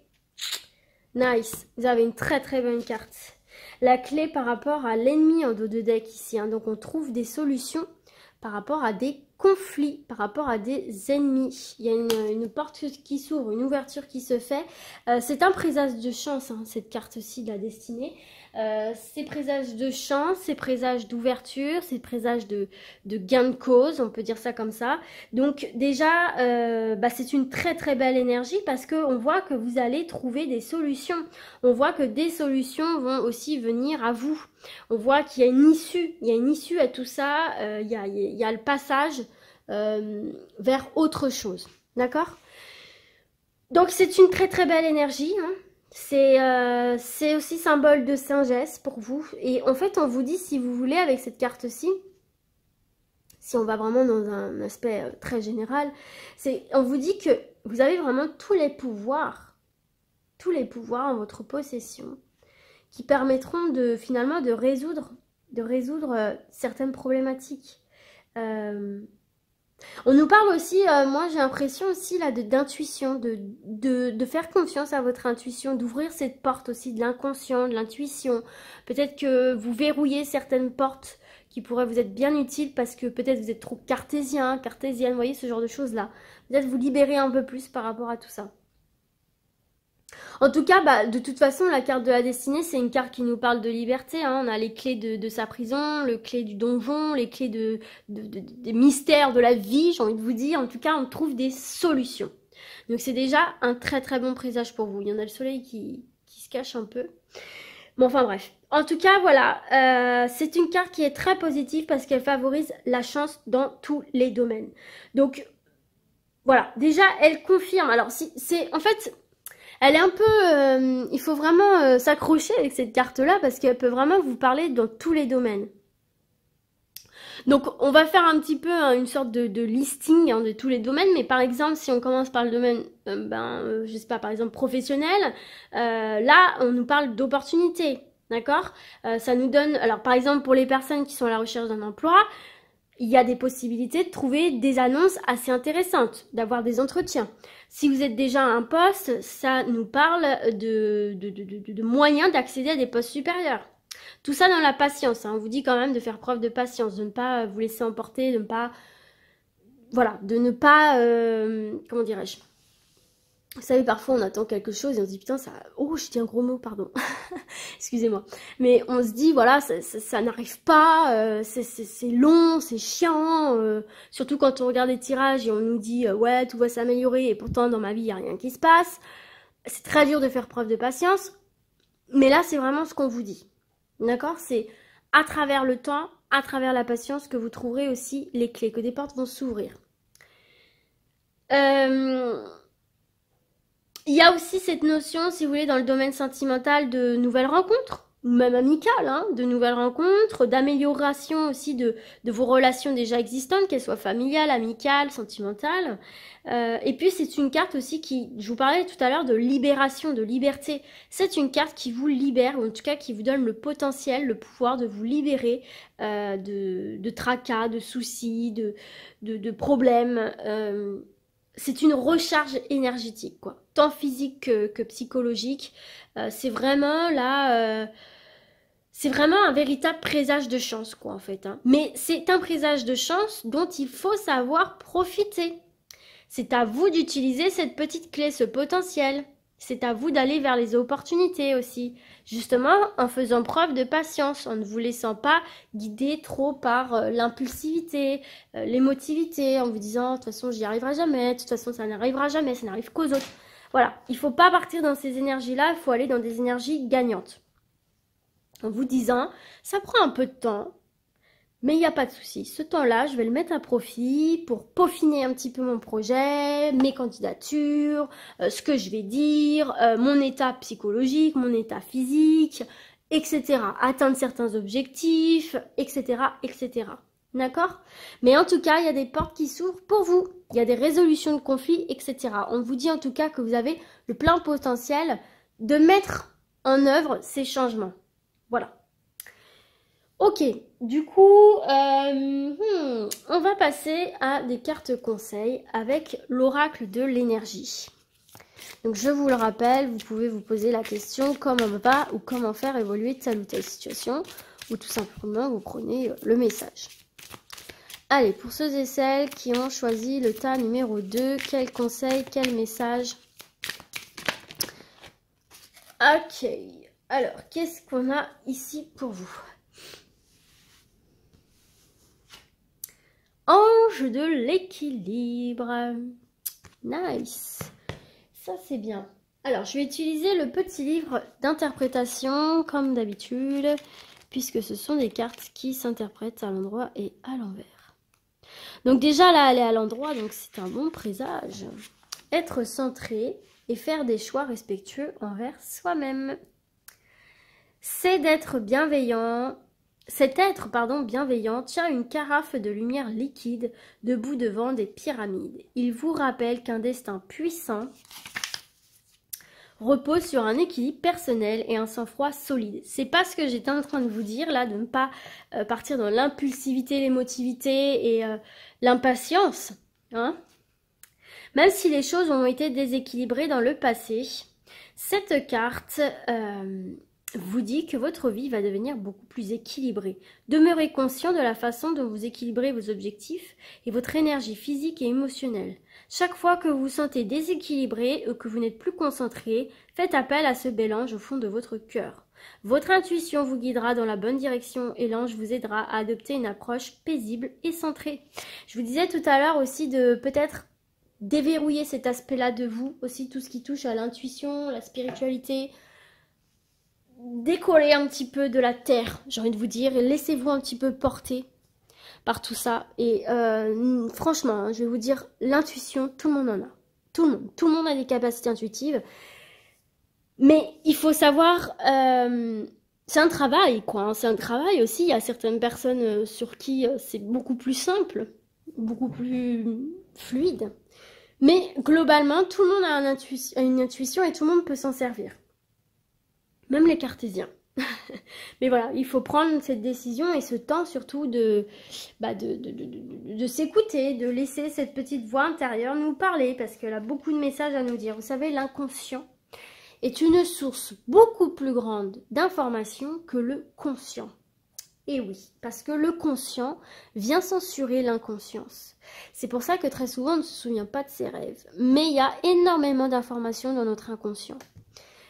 Nice, vous avez une très très bonne carte. La clé par rapport à l'ennemi en dos de deck ici. Hein. Donc on trouve des solutions par rapport à des conflits, par rapport à des ennemis. Il y a une porte qui s'ouvre, une ouverture qui se fait. C'est un présage de chance, hein, cette carte-ci de la destinée. C'est présage de chance, c'est présage d'ouverture, c'est présage de gain de cause, on peut dire ça comme ça. Donc déjà, c'est une très très belle énergie parce qu'on voit que vous allez trouver des solutions. On voit que des solutions vont aussi venir à vous. On voit qu'il y a une issue à tout ça, il y a le passage vers autre chose. D'accord ? Donc c'est une très très belle énergie, hein. C'est aussi symbole de sagesse pour vous. Et en fait, on vous dit, si vous voulez, avec cette carte-ci, si on va vraiment dans un aspect très général, on vous dit que vous avez vraiment tous les pouvoirs en votre possession qui permettront finalement de résoudre certaines problématiques. On nous parle aussi, moi j'ai l'impression aussi là d'intuition, de faire confiance à votre intuition, d'ouvrir cette porte aussi de l'inconscient, de l'intuition. Peut-être que vous verrouillez certaines portes qui pourraient vous être bien utiles parce que peut-être vous êtes trop cartésienne, vous voyez ce genre de choses là. Peut-être vous libérer un peu plus par rapport à tout ça. En tout cas, de toute façon, la carte de la destinée, c'est une carte qui nous parle de liberté. Hein. On a les clés de sa prison, les clés du donjon, les clés des mystères de la vie, j'ai envie de vous dire. En tout cas, on trouve des solutions. Donc c'est déjà un très très bon présage pour vous. Il y en a le soleil qui se cache un peu. Bon, enfin bref. En tout cas, voilà, c'est une carte qui est très positive parce qu'elle favorise la chance dans tous les domaines. Donc, voilà, déjà, elle confirme. Alors, en fait... Elle est un peu... il faut vraiment s'accrocher avec cette carte-là parce qu'elle peut vraiment vous parler dans tous les domaines. Donc, on va faire un petit peu une sorte de listing hein, de tous les domaines. Mais par exemple, si on commence par le domaine, je sais pas, par exemple professionnel, là, on nous parle d'opportunités, d'accord ? Ça nous donne... Alors, par exemple, pour les personnes qui sont à la recherche d'un emploi, il y a des possibilités de trouver des annonces assez intéressantes, d'avoir des entretiens. Si vous êtes déjà à un poste, ça nous parle de moyens d'accéder à des postes supérieurs. Tout ça dans la patience. Hein. On vous dit quand même de faire preuve de patience, de ne pas vous laisser emporter, de ne pas... Voilà, de ne pas... comment dirais-je ? Vous savez, parfois on attend quelque chose et on se dit putain, ça. Oh, je dis un gros mot, pardon. Excusez-moi. Mais on se dit, voilà, ça n'arrive pas, c'est long, c'est chiant. Surtout quand on regarde les tirages et on nous dit, ouais, tout va s'améliorer et pourtant dans ma vie, il n'y a rien qui se passe. C'est très dur de faire preuve de patience. Mais là, c'est vraiment ce qu'on vous dit. D'accord? C'est à travers le temps, à travers la patience que vous trouverez aussi les clés, que des portes vont s'ouvrir. Il y a aussi cette notion, si vous voulez, dans le domaine sentimental de nouvelles rencontres, ou même amicales, hein, de nouvelles rencontres, d'amélioration aussi de vos relations déjà existantes, qu'elles soient familiales, amicales, sentimentales. Et puis c'est une carte aussi qui, je vous parlais tout à l'heure de libération, de liberté. C'est une carte qui vous libère, ou en tout cas qui vous donne le potentiel, le pouvoir de vous libérer de tracas, de soucis, de problèmes. C'est une recharge énergétique, quoi, tant physique que psychologique. C'est vraiment là, c'est vraiment un véritable présage de chance, quoi, en fait. Hein. Mais c'est un présage de chance dont il faut savoir profiter. C'est à vous d'utiliser cette petite clé, ce potentiel. C'est à vous d'aller vers les opportunités aussi. Justement, en faisant preuve de patience, en ne vous laissant pas guider trop par l'impulsivité, l'émotivité, en vous disant « de toute façon, j'y arriverai jamais, de toute façon, ça n'arrivera jamais, ça n'arrive qu'aux autres. » Voilà, il ne faut pas partir dans ces énergies-là, il faut aller dans des énergies gagnantes. En vous disant « ça prend un peu de temps, mais il n'y a pas de souci. Ce temps-là, je vais le mettre à profit pour peaufiner un petit peu mon projet, mes candidatures, ce que je vais dire, mon état psychologique, mon état physique, etc. Atteindre certains objectifs, etc., etc. D'accord? Mais en tout cas, il y a des portes qui s'ouvrent pour vous. Il y a des résolutions de conflits, etc. On vous dit en tout cas que vous avez le plein potentiel de mettre en œuvre ces changements. Voilà. Ok, du coup, on va passer à des cartes conseils avec l'oracle de l'énergie. Donc je vous le rappelle, vous pouvez vous poser la question comment va ou comment faire évoluer telle ou telle situation, ou tout simplement vous prenez le message. Allez, pour ceux et celles qui ont choisi le tas numéro 2, quel conseil, quel message? Ok, alors qu'est-ce qu'on a ici pour vous? Ange de l'équilibre. Nice. Ça, c'est bien. Alors, je vais utiliser le petit livre d'interprétation, comme d'habitude, puisque ce sont des cartes qui s'interprètent à l'endroit et à l'envers. Donc déjà, là, elle est à l'endroit, donc c'est un bon présage. Être centré et faire des choix respectueux envers soi-même. C'est d'être bienveillant. Cet être, bienveillant tient une carafe de lumière liquide debout devant des pyramides. Il vous rappelle qu'un destin puissant repose sur un équilibre personnel et un sang-froid solide. C'est pas ce que j'étais en train de vous dire là, de ne pas partir dans l'impulsivité, l'émotivité et l'impatience. Hein. Même si les choses ont été déséquilibrées dans le passé, cette carte vous dit que votre vie va devenir beaucoup plus équilibrée. Demeurez conscient de la façon dont vous équilibrez vos objectifs et votre énergie physique et émotionnelle. Chaque fois que vous vous sentez déséquilibré ou que vous n'êtes plus concentré, faites appel à ce bel ange au fond de votre cœur. Votre intuition vous guidera dans la bonne direction et l'ange vous aidera à adopter une approche paisible et centrée. Je vous disais tout à l'heure aussi de peut-être déverrouiller cet aspect-là de vous, aussi tout ce qui touche à l'intuition, la spiritualité. Décoller un petit peu de la terre, j'ai envie de vous dire, et laissez-vous un petit peu porter par tout ça. Et franchement, hein, je vais vous dire, l'intuition, tout le monde en a. Tout le monde a des capacités intuitives. Mais il faut savoir, c'est un travail, quoi. Hein, c'est un travail aussi. Il y a certaines personnes sur qui c'est beaucoup plus simple, beaucoup plus fluide. Mais globalement, tout le monde a une intuition et tout le monde peut s'en servir. Même les cartésiens. Mais voilà, il faut prendre cette décision et ce temps surtout de s'écouter, de laisser cette petite voix intérieure nous parler parce qu'elle a beaucoup de messages à nous dire. Vous savez, l'inconscient est une source beaucoup plus grande d'informations que le conscient. Et oui, parce que le conscient vient censurer l'inconscience. C'est pour ça que très souvent on ne se souvient pas de ses rêves. Mais il y a énormément d'informations dans notre inconscient.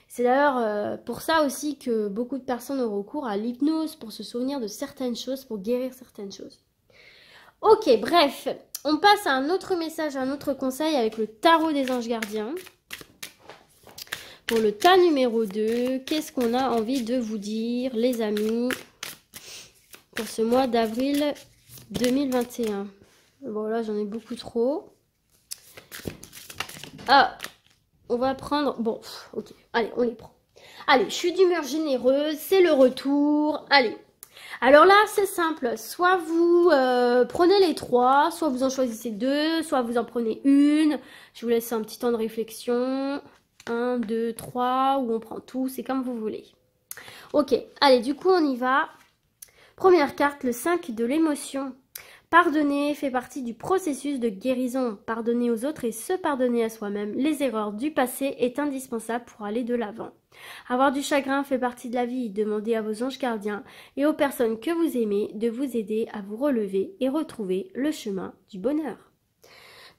C'est d'ailleurs pour ça aussi que beaucoup de personnes ont recours à l'hypnose pour se souvenir de certaines choses, pour guérir certaines choses. Ok, bref, on passe à un autre message, un autre conseil avec le tarot des anges gardiens. Pour le tas numéro 2, qu'est-ce qu'on a envie de vous dire, les amis, pour ce mois d'avril 2021? Bon, là, j'en ai beaucoup trop. Ah, on va prendre... Bon, ok, allez, on les prend. Allez, je suis d'humeur généreuse, c'est le retour. Allez, alors là, c'est simple. Soit vous prenez les 3, soit vous en choisissez 2, soit vous en prenez une. Je vous laisse un petit temps de réflexion. 1, 2, 3, ou on prend tout, c'est comme vous voulez. Ok, allez, du coup, on y va. Première carte, le 5 de l'émotion. Pardonner fait partie du processus de guérison. Pardonner aux autres et se pardonner à soi-même les erreurs du passé est indispensable pour aller de l'avant. Avoir du chagrin fait partie de la vie. Demandez à vos anges gardiens et aux personnes que vous aimez de vous aider à vous relever et retrouver le chemin du bonheur.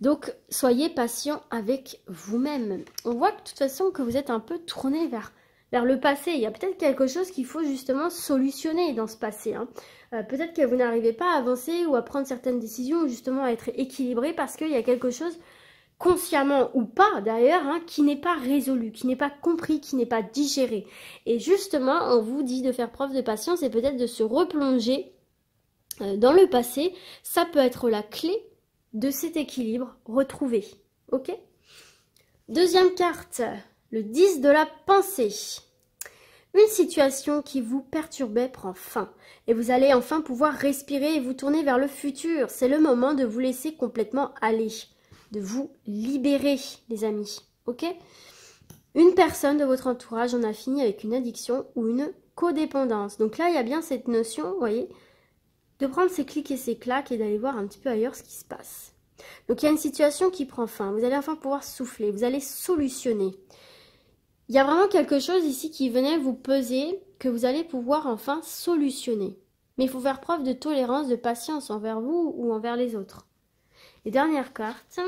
Donc, soyez patient avec vous-même. On voit que de toute façon que vous êtes un peu tourné vers le passé. Il y a peut-être quelque chose qu'il faut justement solutionner dans ce passé. Peut-être que vous n'arrivez pas à avancer ou à prendre certaines décisions ou justement à être équilibré parce qu'il y a quelque chose, consciemment ou pas d'ailleurs, qui n'est pas résolu, qui n'est pas compris, qui n'est pas digéré. Et justement, on vous dit de faire preuve de patience et peut-être de se replonger dans le passé. Ça peut être la clé de cet équilibre retrouvé. Ok? Deuxième carte, le 10 de la pensée. Une situation qui vous perturbait prend fin et vous allez enfin pouvoir respirer et vous tourner vers le futur. C'est le moment de vous laisser complètement aller, de vous libérer, les amis. Ok? Une personne de votre entourage en a fini avec une addiction ou une codépendance. Donc là, il y a bien cette notion, vous voyez, de prendre ses clics et ses claques et d'aller voir un petit peu ailleurs ce qui se passe. Donc il y a une situation qui prend fin, vous allez enfin pouvoir souffler, vous allez solutionner. Il y a vraiment quelque chose ici qui venait vous peser, que vous allez pouvoir enfin solutionner. Mais il faut faire preuve de tolérance, de patience envers vous ou envers les autres. Et dernière carte,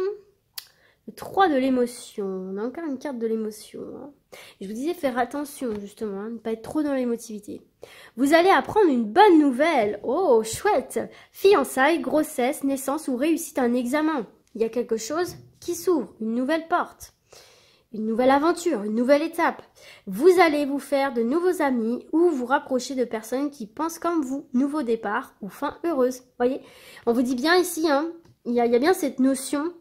le 3 de l'émotion. On a encore une carte de l'émotion. Je vous disais faire attention justement, ne pas être trop dans l'émotivité. Vous allez apprendre une bonne nouvelle. Oh, chouette! Fiançailles, grossesse, naissance ou réussite à un examen. Il y a quelque chose qui s'ouvre, une nouvelle porte. Une nouvelle aventure, une nouvelle étape. Vous allez vous faire de nouveaux amis ou vous rapprocher de personnes qui pensent comme vous. Nouveau départ ou fin heureuse. Voyez, on vous dit bien ici, il y a bien cette notion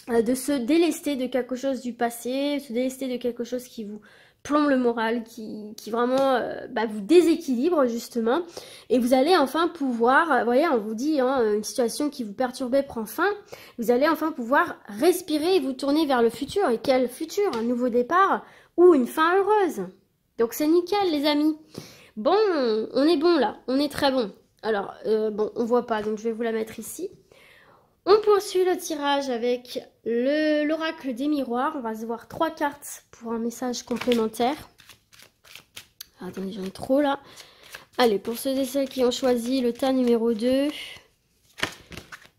de se délester de quelque chose du passé, se délester de quelque chose qui vous plombe le moral, qui vraiment vous déséquilibre justement. Et vous allez enfin pouvoir, vous voyez, on vous dit, une situation qui vous perturbait prend fin. Vous allez enfin pouvoir respirer et vous tourner vers le futur. Et quel futur? Un nouveau départ ou une fin heureuse. Donc c'est nickel les amis. Bon, on est bon là, on est très bon. Alors, bon, on voit pas, donc je vais vous la mettre ici. On poursuit le tirage avec l'oracle des miroirs. On va se voir 3 cartes pour un message complémentaire. Ah, attendez, j'en ai trop là. Allez, pour ceux et celles qui ont choisi le tas numéro 2.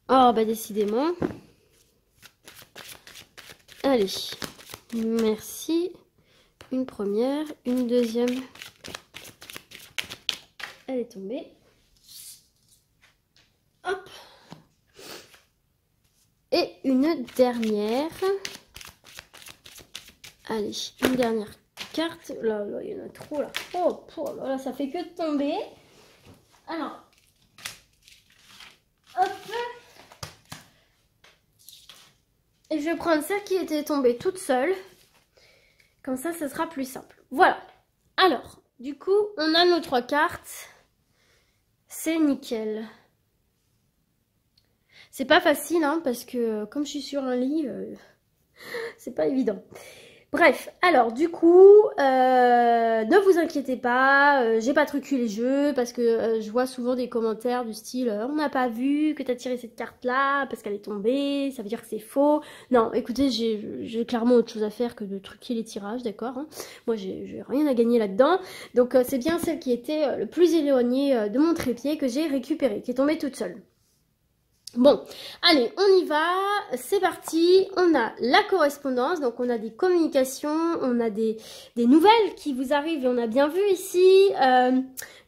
Oh, bah décidément. Allez, merci. Une première, une deuxième. Elle est tombée. Hop. Et une dernière. Allez, une dernière carte. Là, il y en a trop là. Oh, là, ça fait que de tomber. Alors. Hop. Et je vais prendre celle qui était tombée toute seule. Comme ça, ce sera plus simple. Voilà. Alors, du coup, on a nos 3 cartes. C'est nickel. C'est pas facile, parce que comme je suis sur un lit, c'est pas évident. Bref, alors du coup, ne vous inquiétez pas, j'ai pas truqué les jeux parce que je vois souvent des commentaires du style on n'a pas vu que t'as tiré cette carte là parce qu'elle est tombée, ça veut dire que c'est faux. Non, écoutez, j'ai clairement autre chose à faire que de truquer les tirages, d'accord, hein. Moi j'ai rien à gagner là-dedans, donc c'est bien celle qui était le plus éloignée de mon trépied que j'ai récupérée, qui est tombée toute seule. Bon, allez, on y va, c'est parti, on a la correspondance, donc on a des communications, on a des nouvelles qui vous arrivent, et on a bien vu ici,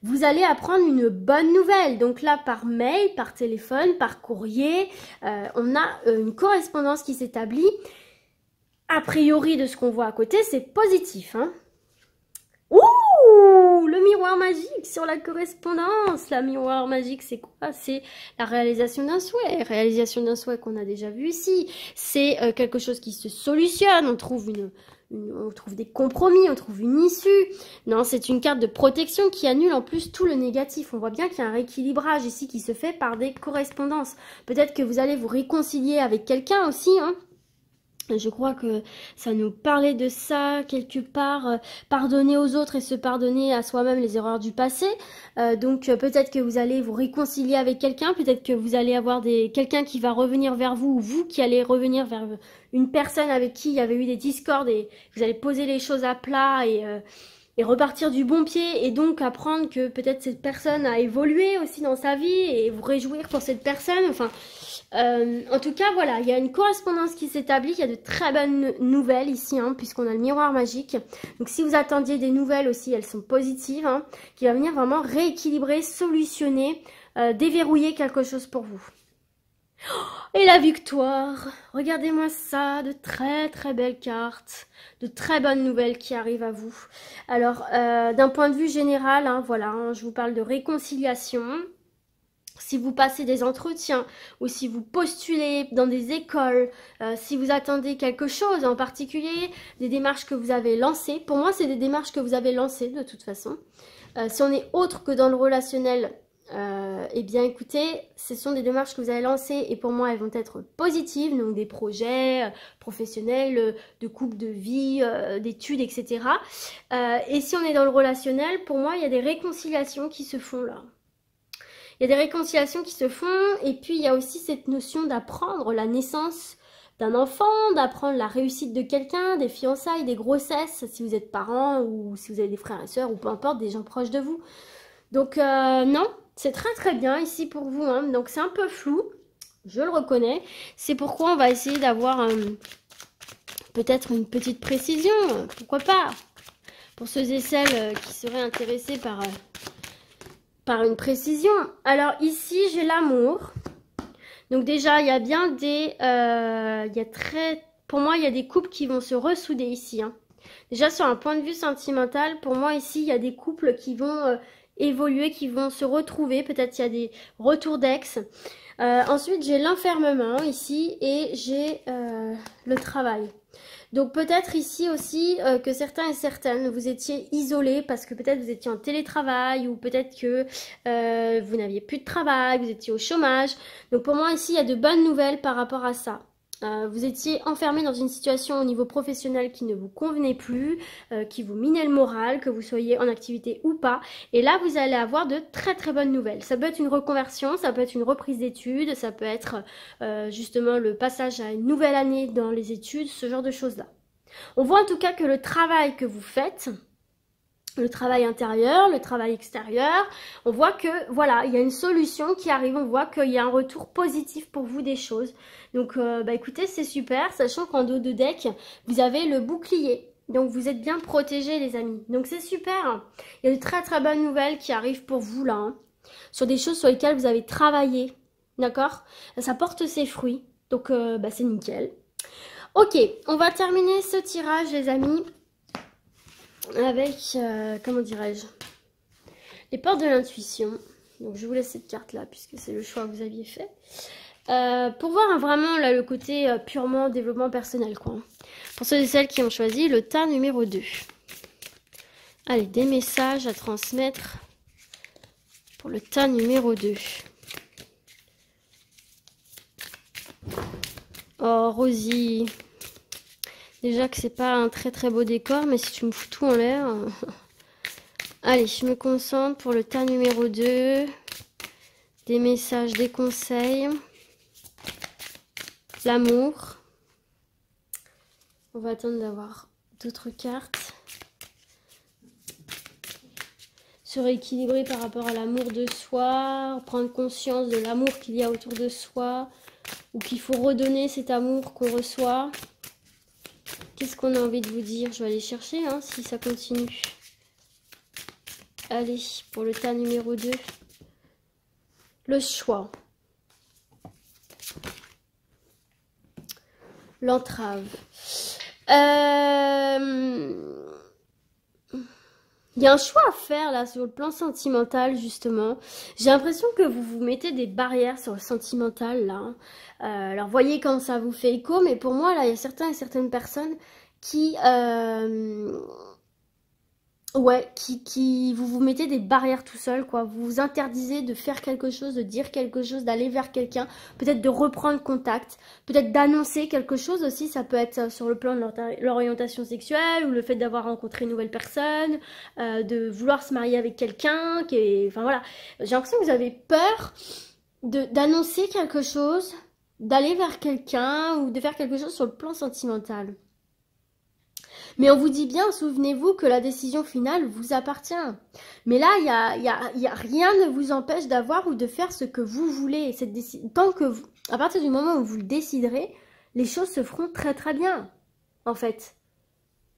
vous allez apprendre une bonne nouvelle, donc là par mail, par téléphone, par courrier, on a une correspondance qui s'établit, a priori de ce qu'on voit à côté, c'est positif, hein. Ouh, le miroir magique sur la correspondance. La miroir magique, c'est quoi? C'est la réalisation d'un souhait. Réalisation d'un souhait qu'on a déjà vu ici. C'est quelque chose qui se solutionne. On trouve on trouve des compromis, on trouve une issue. Non, c'est une carte de protection qui annule en plus tout le négatif. On voit bien qu'il y a un rééquilibrage ici qui se fait par des correspondances. Peut-être que vous allez vous réconcilier avec quelqu'un aussi, hein. Je crois que ça nous parlait de ça quelque part, pardonner aux autres et se pardonner à soi-même les erreurs du passé. Donc peut-être que vous allez vous réconcilier avec quelqu'un, peut-être que vous allez avoir quelqu'un qui va revenir vers vous ou vous qui allez revenir vers une personne avec qui il y avait eu des discordes et vous allez poser les choses à plat et repartir du bon pied et donc apprendre que peut-être cette personne a évolué aussi dans sa vie et vous réjouir pour cette personne. Enfin, en tout cas, voilà, il y a une correspondance qui s'établit, il y a de très bonnes nouvelles ici, hein, puisqu'on a le miroir magique. Donc si vous attendiez des nouvelles aussi, elles sont positives, hein, qui va venir vraiment rééquilibrer, solutionner, déverrouiller quelque chose pour vous. Et la victoire, regardez-moi ça, de très très belles cartes, de très bonnes nouvelles qui arrivent à vous. Alors, d'un point de vue général, hein, voilà, hein, je vous parle de réconciliation. Si vous passez des entretiens ou si vous postulez dans des écoles, si vous attendez quelque chose en particulier, des démarches que vous avez lancées. Pour moi, c'est des démarches que vous avez lancées de toute façon. Si on est autre que dans le relationnel, eh bien écoutez, ce sont des démarches que vous avez lancées et pour moi elles vont être positives, donc des projets professionnels, de couple, de vie, d'études, etc. Et si on est dans le relationnel, pour moi il y a des réconciliations qui se font là. Il y a des réconciliations qui se font et puis il y a aussi cette notion d'apprendre la naissance d'un enfant, d'apprendre la réussite de quelqu'un, des fiançailles, des grossesses, si vous êtes parents ou si vous avez des frères et sœurs ou peu importe, des gens proches de vous. Donc non, c'est très très bien ici pour vous, hein. Donc c'est un peu flou, je le reconnais. C'est pourquoi on va essayer d'avoir peut-être une petite précision, pourquoi pas, pour ceux et celles qui seraient intéressés par une précision. Alors ici j'ai l'amour. Donc déjà il y a bien des, pour moi il y a des couples qui vont se ressouder ici, hein. Déjà sur un point de vue sentimental, pour moi ici il y a des couples qui vont évoluer, qui vont se retrouver. Peut-être il y a des retours d'ex. Ensuite j'ai l'enfermement ici et j'ai le travail. Donc peut-être ici aussi que certains et certaines vous étiez isolés parce que peut-être vous étiez en télétravail ou peut-être que vous n'aviez plus de travail, vous étiez au chômage. Donc pour moi ici il y a de bonnes nouvelles par rapport à ça. Vous étiez enfermé dans une situation au niveau professionnel qui ne vous convenait plus, qui vous minait le moral, que vous soyez en activité ou pas. Et là, vous allez avoir de très très bonnes nouvelles. Ça peut être une reconversion, ça peut être une reprise d'études, ça peut être justement le passage à une nouvelle année dans les études, ce genre de choses-là. On voit en tout cas que le travail que vous faites, le travail intérieur, le travail extérieur, on voit que voilà, il y a une solution qui arrive, on voit qu'il y a un retour positif pour vous des choses. Donc écoutez, c'est super, sachant qu'en dos de deck, vous avez le bouclier. Donc vous êtes bien protégés les amis. Donc c'est super. Il y a de très très bonnes nouvelles qui arrivent pour vous là, hein, sur des choses sur lesquelles vous avez travaillé. D'accord? Ça porte ses fruits. Donc c'est nickel. Ok, on va terminer ce tirage les amis avec, comment dirais-je, les portes de l'intuition. Donc je vous laisse cette carte là puisque c'est le choix que vous aviez fait. Pour voir vraiment là le côté purement développement personnel quoi. Pour ceux et celles qui ont choisi le tas numéro 2. Allez, des messages à transmettre pour le tas numéro 2. Oh Rosie, Déjà que c'est pas un très très beau décor, mais si tu me fous tout en l'air... Allez, je me concentre pour le tas numéro 2. Des messages, des conseils. L'amour. On va attendre d'avoir d'autres cartes. Se rééquilibrer par rapport à l'amour de soi. Prendre conscience de l'amour qu'il y a autour de soi. Ou qu'il faut redonner cet amour qu'on reçoit. Qu'est-ce qu'on a envie de vous dire? Je vais aller chercher hein, si ça continue. Allez, pour le tas numéro 2. Le choix. L'entrave. Il y a un choix à faire là sur le plan sentimental justement. J'ai l'impression que vous vous mettez des barrières sur le sentimental là. Alors voyez quand ça vous fait écho, mais pour moi là il y a certains et certaines personnes qui vous mettez des barrières tout seul, quoi. Vous vous interdisez de faire quelque chose, de dire quelque chose, d'aller vers quelqu'un, peut-être de reprendre contact, peut-être d'annoncer quelque chose aussi. Ça peut être sur le plan de l'orientation sexuelle ou le fait d'avoir rencontré une nouvelle personne, de vouloir se marier avec quelqu'un. Enfin voilà, j'ai l'impression que vous avez peur d'annoncer quelque chose, d'aller vers quelqu'un ou de faire quelque chose sur le plan sentimental. Mais on vous dit bien, souvenez-vous que la décision finale vous appartient. Mais là, rien ne vous empêche d'avoir ou de faire ce que vous voulez. Tant que à partir du moment où vous le déciderez, les choses se feront très très bien, en fait.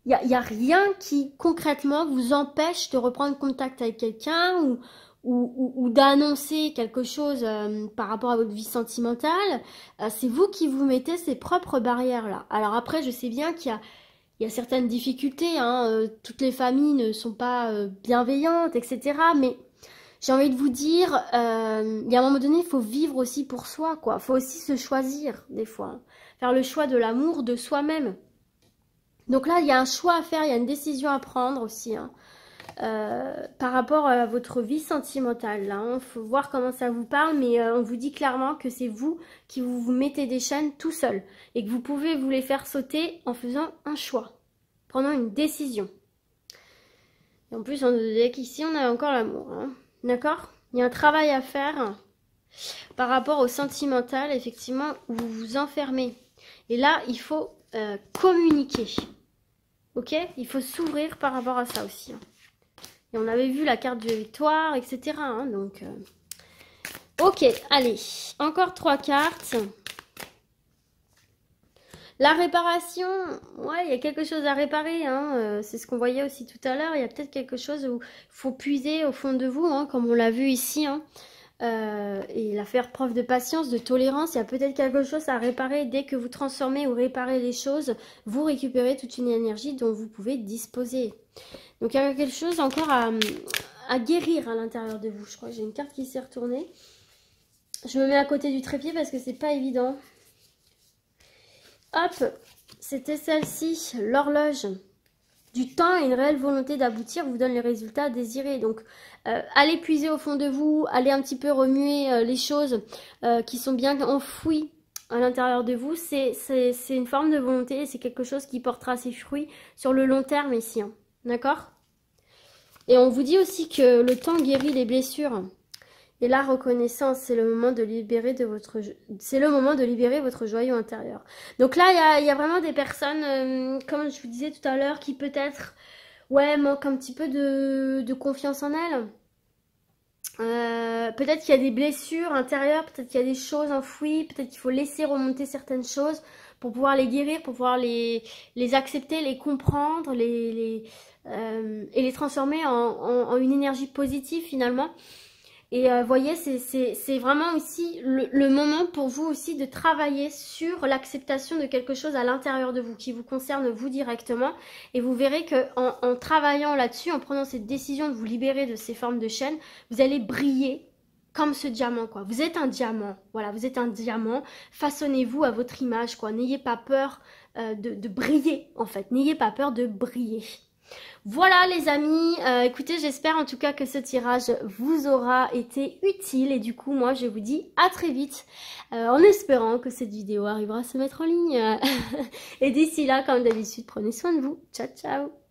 Il n'y a rien qui, concrètement, vous empêche de reprendre contact avec quelqu'un ou d'annoncer quelque chose par rapport à votre vie sentimentale. C'est vous qui vous mettez ces propres barrières-là. Alors après, je sais bien qu'il y a certaines difficultés, hein, toutes les familles ne sont pas bienveillantes, etc. Mais j'ai envie de vous dire, il y a un moment donné, il faut vivre aussi pour soi, quoi. Il faut aussi se choisir, des fois. Hein. Faire le choix de l'amour de soi-même. Donc là, il y a un choix à faire, il y a une décision à prendre aussi, hein, par rapport à votre vie sentimentale. Il hein. Faut voir comment ça vous parle, mais on vous dit clairement que c'est vous qui vous mettez des chaînes tout seul et que vous pouvez vous les faire sauter en faisant un choix, prenant une décision. Et en plus, on nous dit qu'ici, on a encore l'amour. Hein. D'accord? Il y a un travail à faire par rapport au sentimental, effectivement, où vous vous enfermez. Et là, il faut communiquer. Ok? Il faut s'ouvrir par rapport à ça aussi. Hein. Et on avait vu la carte de victoire, etc. Hein, donc, ok, allez. Encore 3 cartes. La réparation. Ouais, il y a quelque chose à réparer. Hein, c'est ce qu'on voyait aussi tout à l'heure. Il y a peut-être quelque chose où il faut puiser au fond de vous, hein, comme on l'a vu ici. Hein, et la faire preuve de patience, de tolérance. Il y a peut-être quelque chose à réparer. Dès que vous transformez ou réparez les choses, vous récupérez toute une énergie dont vous pouvez disposer. Donc il y a quelque chose encore à guérir à l'intérieur de vous. Je crois que j'ai une carte qui s'est retournée. Je me mets à côté du trépied parce que c'est pas évident. Hop, c'était celle-ci, l'horloge. Du temps et une réelle volonté d'aboutir vous donne les résultats désirés. Donc allez puiser au fond de vous, allez un petit peu remuer les choses qui sont bien enfouies à l'intérieur de vous. C'est une forme de volonté, c'est quelque chose qui portera ses fruits sur le long terme ici. Hein. D'accord? Et on vous dit aussi que le temps guérit les blessures. Et la reconnaissance, c'est le moment de libérer votre joyau intérieur. Donc là, il y a vraiment des personnes, comme je vous disais tout à l'heure, qui peut-être manquent un petit peu de confiance en elles. Peut-être qu'il y a des blessures intérieures, peut-être qu'il y a des choses enfouies, peut-être qu'il faut laisser remonter certaines choses pour pouvoir les guérir, pour pouvoir les accepter, les comprendre, et les transformer en une énergie positive finalement. Et voyez, c'est vraiment aussi le moment pour vous aussi de travailler sur l'acceptation de quelque chose à l'intérieur de vous, qui vous concerne vous directement. Et vous verrez qu'en travaillant là-dessus, en prenant cette décision de vous libérer de ces formes de chaînes, vous allez briller comme ce diamant, quoi. Vous êtes un diamant, voilà, vous êtes un diamant. Façonnez-vous à votre image, quoi. N'ayez pas peur de briller, en fait. N'ayez pas peur de briller. Voilà les amis, écoutez, j'espère en tout cas que ce tirage vous aura été utile et du coup moi je vous dis à très vite en espérant que cette vidéo arrivera à se mettre en ligne. Et d'ici là, comme d'habitude, prenez soin de vous. Ciao ciao.